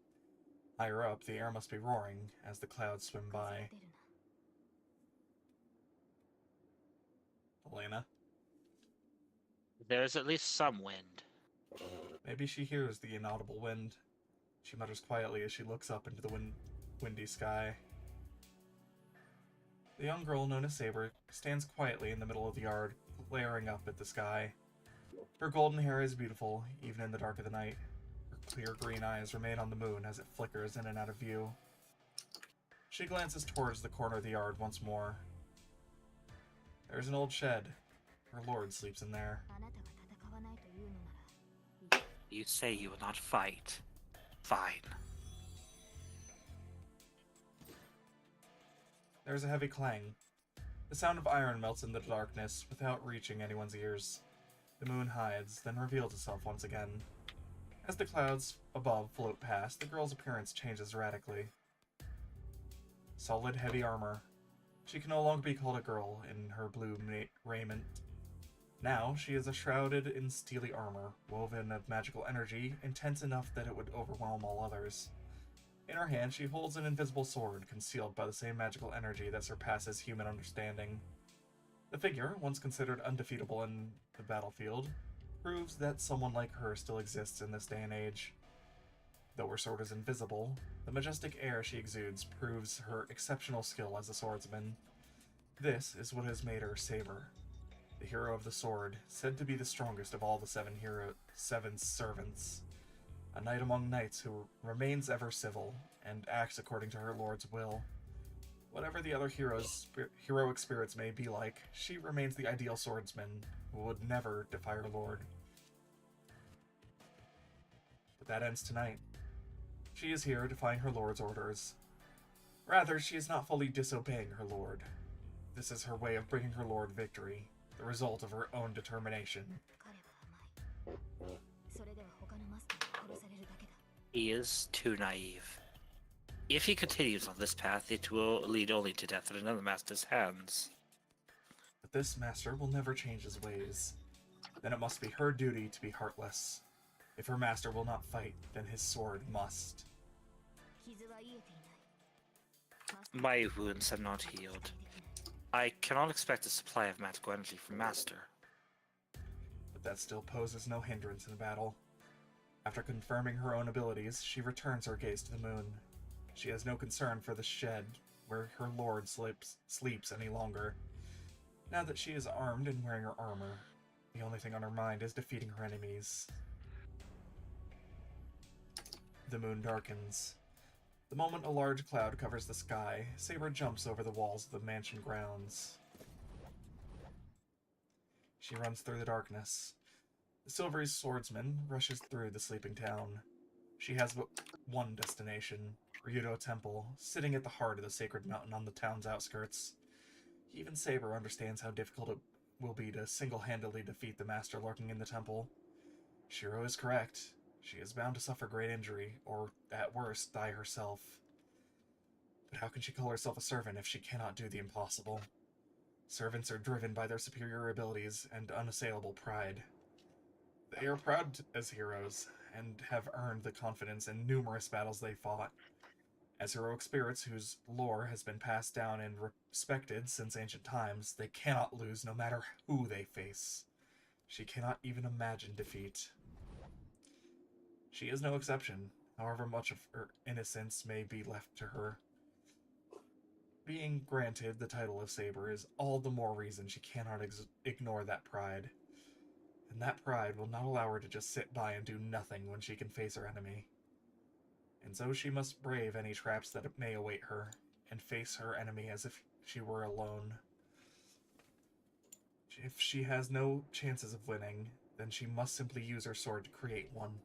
Higher up, the air must be roaring as the clouds swim by. Elena? There's at least some wind. Maybe she hears the inaudible wind. She mutters quietly as she looks up into the windy sky. The young girl known as Saber stands quietly in the middle of the yard, glaring up at the sky. Her golden hair is beautiful, even in the dark of the night. Her clear green eyes remain on the moon as it flickers in and out of view. She glances towards the corner of the yard once more. There's an old shed. Her lord sleeps in there. You say you will not fight. Fine. There's a heavy clang. The sound of iron melts in the darkness without reaching anyone's ears. The moon hides, then reveals itself once again. As the clouds above float past, the girl's appearance changes radically. Solid, heavy armor. She can no longer be called a girl in her blue raiment. Now, she is shrouded in steely armor, woven of magical energy, intense enough that it would overwhelm all others. In her hand, she holds an invisible sword, concealed by the same magical energy that surpasses human understanding. The figure, once considered undefeatable in the battlefield, proves that someone like her still exists in this day and age. Though her sword is invisible, The majestic air she exudes proves her exceptional skill as a swordsman. This is what has made her Saber, the hero of the sword, said to be the strongest of all the seven servants. A knight among knights who remains ever civil and acts according to her lord's will. Whatever the other heroic spirits may be like, she remains the ideal swordsman who would never defy her lord. But that ends tonight. She is here defying her lord's orders. Rather, she is not fully disobeying her lord. This is her way of bringing her lord victory, the result of her own determination. He is too naive. If he continues on this path, it will lead only to death at another master's hands. But this master will never change his ways. Then it must be her duty to be heartless. If her master will not fight, then his sword must. My wounds have not healed. I cannot expect a supply of magical energy from Master. But that still poses no hindrance in battle. After confirming her own abilities, she returns her gaze to the moon. She has no concern for the shed where her lord sleeps any longer. Now that she is armed and wearing her armor, the only thing on her mind is defeating her enemies. The moon darkens. The moment a large cloud covers the sky, Saber jumps over the walls of the mansion grounds. She runs through the darkness. The silvery swordsman rushes through the sleeping town. She has but one destination, Ryudo Temple, sitting at the heart of the sacred mountain on the town's outskirts. Even Saber understands how difficult it will be to single-handedly defeat the master lurking in the temple. Shiro is correct. She is bound to suffer great injury, or, at worst, die herself. But how can she call herself a servant if she cannot do the impossible? Servants are driven by their superior abilities and unassailable pride. They are proud as heroes, and have earned the confidence in numerous battles they fought. As heroic spirits whose lore has been passed down and respected since ancient times, they cannot lose no matter who they face. She cannot even imagine defeat. She is no exception, however much of her innocence may be left to her. Being granted the title of Saber is all the more reason she cannot ignore that pride. And that pride will not allow her to just sit by and do nothing when she can face her enemy. And so she must brave any traps that may await her, and face her enemy as if she were alone. If she has no chances of winning, then she must simply use her sword to create one.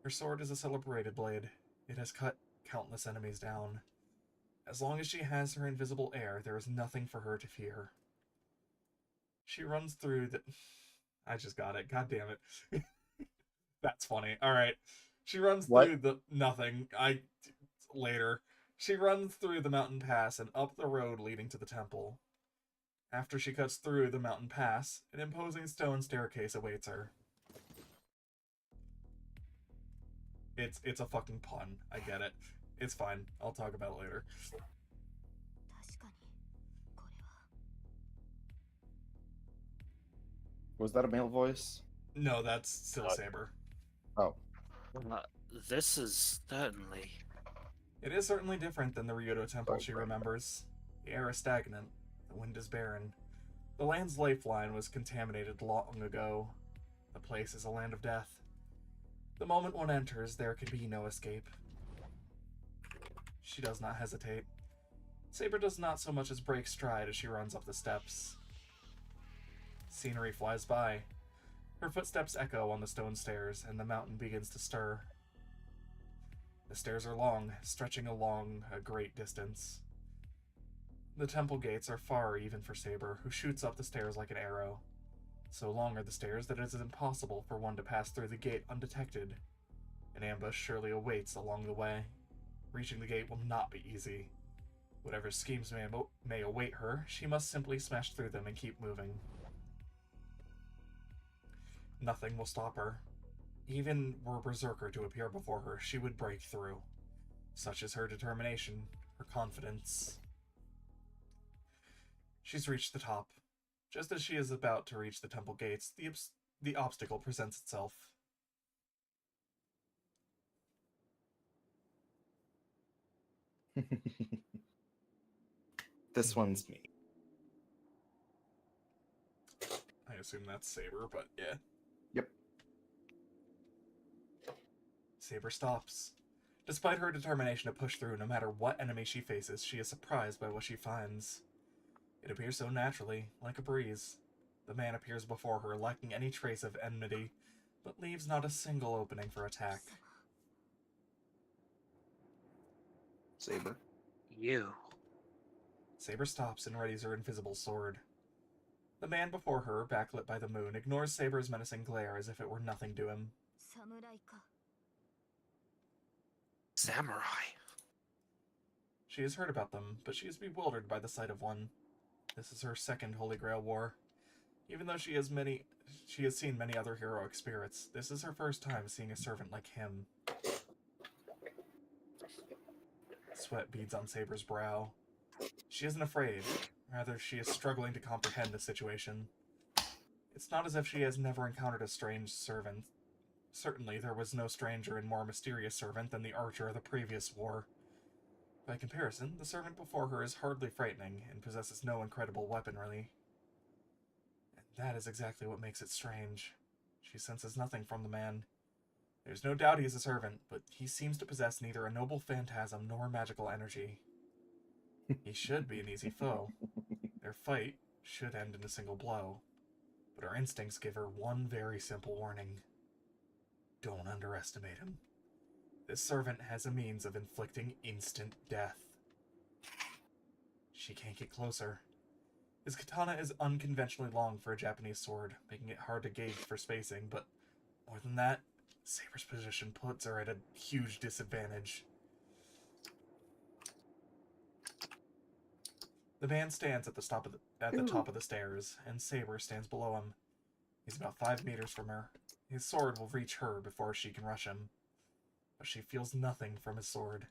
Her sword is a celebrated blade. It has cut countless enemies down. As long as she has her invisible air, there is nothing for her to fear. She runs through the... I just got it. God damn it. That's funny. Alright. She runs through the... Nothing. Later. She runs through the mountain pass and up the road leading to the temple. After she cuts through the mountain pass, an imposing stone staircase awaits her. It's a fucking pun. I get it. It's fine. I'll talk about it later. Was that a male voice? No, that's still Saber. Oh. This is certainly... It is certainly different than the Ryudo Temple she remembers. The air is stagnant. The wind is barren. The land's lifeline was contaminated long ago. The place is a land of death. The moment one enters, there can be no escape. She does not hesitate. Saber does not so much as break stride as she runs up the steps. Scenery flies by. Her footsteps echo on the stone stairs, and the mountain begins to stir. The stairs are long, stretching along a great distance. The temple gates are far even for Saber, who shoots up the stairs like an arrow. So long are the stairs that it is impossible for one to pass through the gate undetected. An ambush surely awaits along the way. Reaching the gate will not be easy. Whatever schemes may await her, she must simply smash through them and keep moving. Nothing will stop her. Even were Berserker to appear before her, she would break through. Such is her determination, her confidence. She's reached the top. Just as she is about to reach the temple gates, the obstacle presents itself. This one's me. I assume that's Saber, but yeah. Yep. Saber stops. Despite her determination to push through no matter what enemy she faces, she is surprised by what she finds. It appears so naturally, like a breeze. The man appears before her, lacking any trace of enmity, but leaves not a single opening for attack. Saber. You. Saber stops and readies her invisible sword. The man before her, backlit by the moon, ignores Saber's menacing glare as if it were nothing to him. Samurai. She has heard about them, but she is bewildered by the sight of one. This is her second Holy Grail war. Even though she has seen many other heroic spirits, this is her first time seeing a servant like him. Sweat beads on Saber's brow. She isn't afraid. Rather, she is struggling to comprehend the situation. It's not as if she has never encountered a strange servant. Certainly, there was no stranger and more mysterious servant than the archer of the previous war. By comparison, the servant before her is hardly frightening and possesses no incredible weaponry. And that is exactly what makes it strange. She senses nothing from the man. There's no doubt he is a servant, but he seems to possess neither a noble phantasm nor magical energy. He should be an easy foe. Their fight should end in a single blow. But her instincts give her one very simple warning. Don't underestimate him. This servant has a means of inflicting instant death. She can't get closer. His katana is unconventionally long for a Japanese sword, making it hard to gauge for spacing, but more than that, Saber's position puts her at a huge disadvantage. The man stands at the top of the stairs, and Saber stands below him. He's about 5 meters from her. His sword will reach her before she can rush him. But she feels nothing from his sword.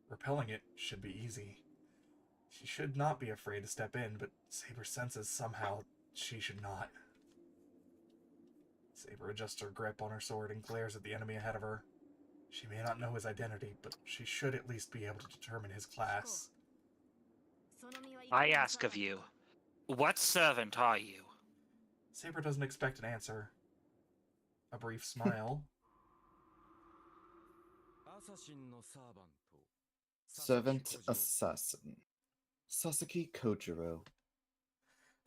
Repelling it should be easy. She should not be afraid to step in, but Saber senses somehow she should not. Saber adjusts her grip on her sword and glares at the enemy ahead of her. She may not know his identity, but she should at least be able to determine his class. I ask of you, what servant are you? Saber doesn't expect an answer. A brief smile. Servant assassin. Sasaki Kojiro.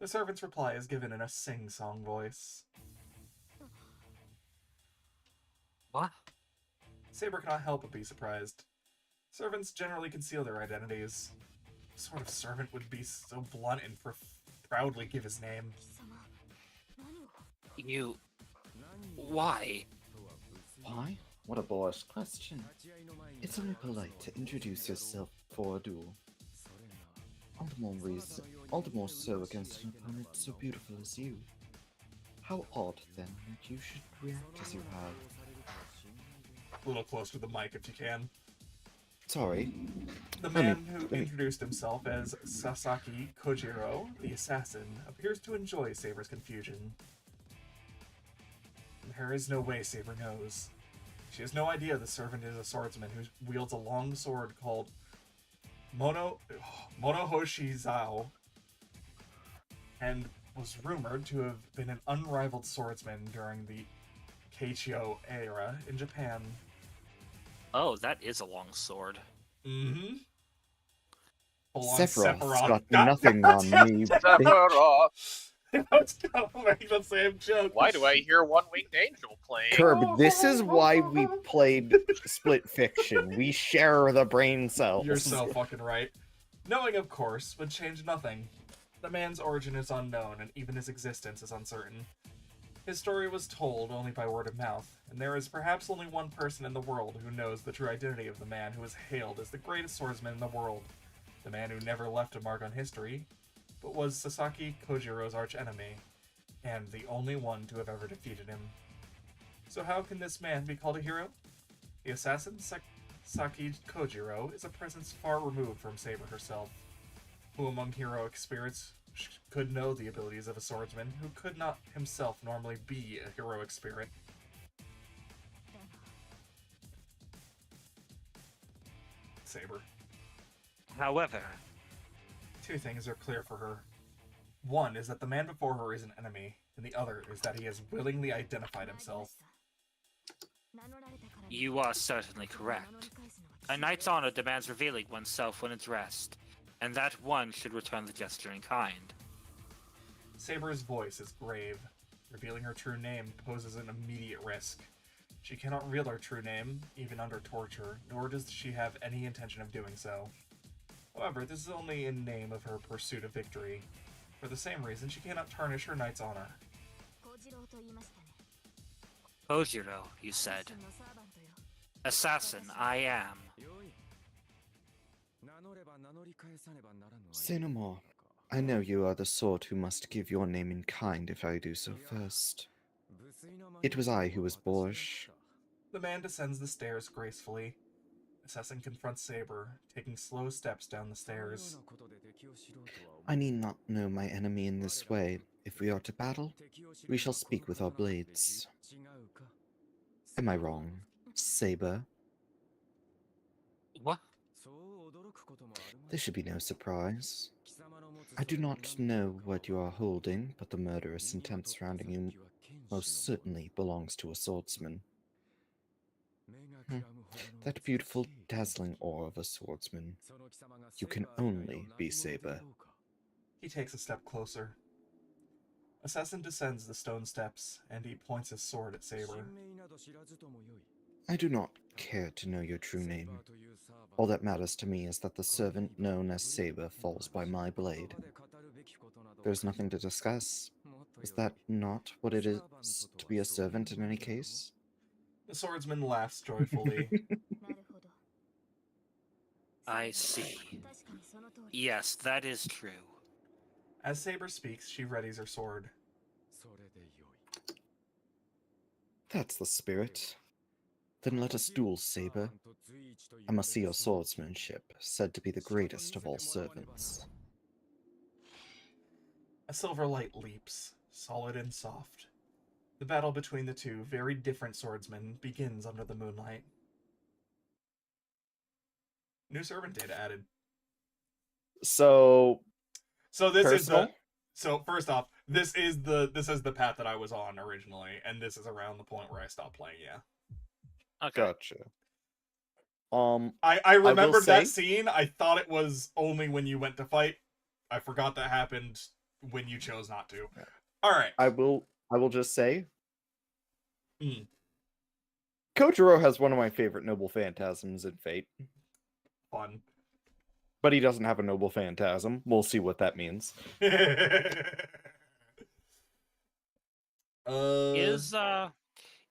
The servant's reply is given in a sing-song voice. What? Saber cannot help but be surprised. Servants generally conceal their identities. What sort of servant would be so blunt and proudly give his name? You... Why? Why? What a boorish question. It's only polite to introduce yourself for a duel. All the more so against an opponent so beautiful as you. How odd, then, that you should react as you have. A little closer to the mic if you can. Sorry. The man who introduced himself as Sasaki Kojiro, the assassin, appears to enjoy Saber's confusion. There is no way Saber knows. She has no idea the servant is a swordsman who wields a long sword called Monohoshi Zao, and was rumored to have been an unrivaled swordsman during the Keicho era in Japan. Oh, that is a long sword. Mm-hmm. Sephiroth's got nothing on me. Sephiroth! I was gonna make the same joke. Why do I hear One-Winged Angel playing? Curb, this is why we played Split Fiction. We share the brain cells. You're so fucking right. Knowing, of course, would change nothing. The man's origin is unknown, and even his existence is uncertain. His story was told only by word of mouth, and there is perhaps only one person in the world who knows the true identity of the man who is hailed as the greatest swordsman in the world. The man who never left a mark on history, but was Sasaki Kojiro's archenemy, and the only one to have ever defeated him. So how can this man be called a hero? The assassin Sasaki Kojiro is a presence far removed from Saber herself. Who among heroic spirits could know the abilities of a swordsman who could not himself normally be a heroic spirit? Saber. However, Two things are clear for her. One is that the man before her is an enemy, and the other is that he has willingly identified himself. you are certainly correct. A knight's honor demands revealing oneself when addressed, and that one should return the gesture in kind. Saber's voice is grave. Revealing her true name poses an immediate risk. She cannot reveal her true name, even under torture, nor does she have any intention of doing so. However, this is only in name of her pursuit of victory. For the same reason, she cannot tarnish her knight's honor. Kojiro, you said. Assassin, I am. Say no more. I know you are the sort who must give your name in kind if I do so first. It was I who was boorish. The man descends the stairs gracefully. Assassin confronts Saber, taking slow steps down the stairs. I need not know my enemy in this way. If we are to battle, we shall speak with our blades. Am I wrong, Saber? What? This should be no surprise. I do not know what you are holding, but the murderous intent surrounding you most certainly belongs to a swordsman. That beautiful, dazzling aura of a swordsman. You can only be Saber. He takes a step closer. Assassin descends the stone steps, and he points his sword at Saber. I do not care to know your true name. All that matters to me is that the servant known as Saber falls by my blade. There's nothing to discuss. Is that not what it is to be a servant in any case? The swordsman laughs joyfully. I see. Yes, that is true. As Saber speaks, she readies her sword. That's the spirit. Then let us duel, Saber. I must see your swordsmanship, said to be the greatest of all servants. A silver light leaps, solid and soft. The battle between the two very different swordsmen begins under the moonlight. New servant data added. So this personal? is the so first off, this is the path that I was on originally, and this is around the point where I stopped playing, yeah. Okay. Gotcha. I remembered say- that scene. I thought it was only when you went to fight. I forgot that happened when you chose not to. Alright. I will just say Mm. Kojiro has one of my favorite noble phantasms in Fate. Fun. But he doesn't have a noble phantasm. We'll see what that means. Is how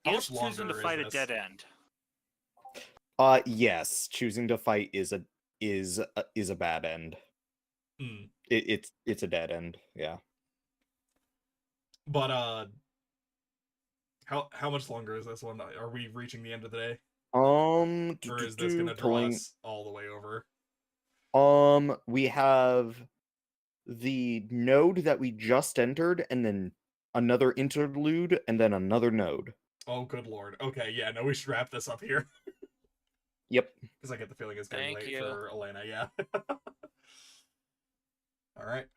much choosing to longer fight is a dead this? end? Yes, choosing to fight is a bad end. Hmm. It's a dead end, yeah. But how much longer is this one? Are we reaching the end of the day? Or is this gonna draw us all the way over? We have the node that we just entered, and then another interlude, and then another node. Oh, good lord. Okay, yeah, no, we should wrap this up here. Yep. Because I get the feeling it's getting Thank late you. for Elena, yeah. Alright,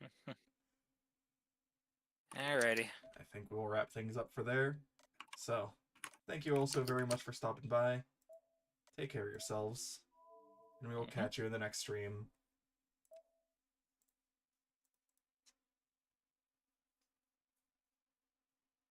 Alrighty. I think we'll wrap things up for there. So, thank you all so very much for stopping by. Take care of yourselves. And we will catch you in the next stream.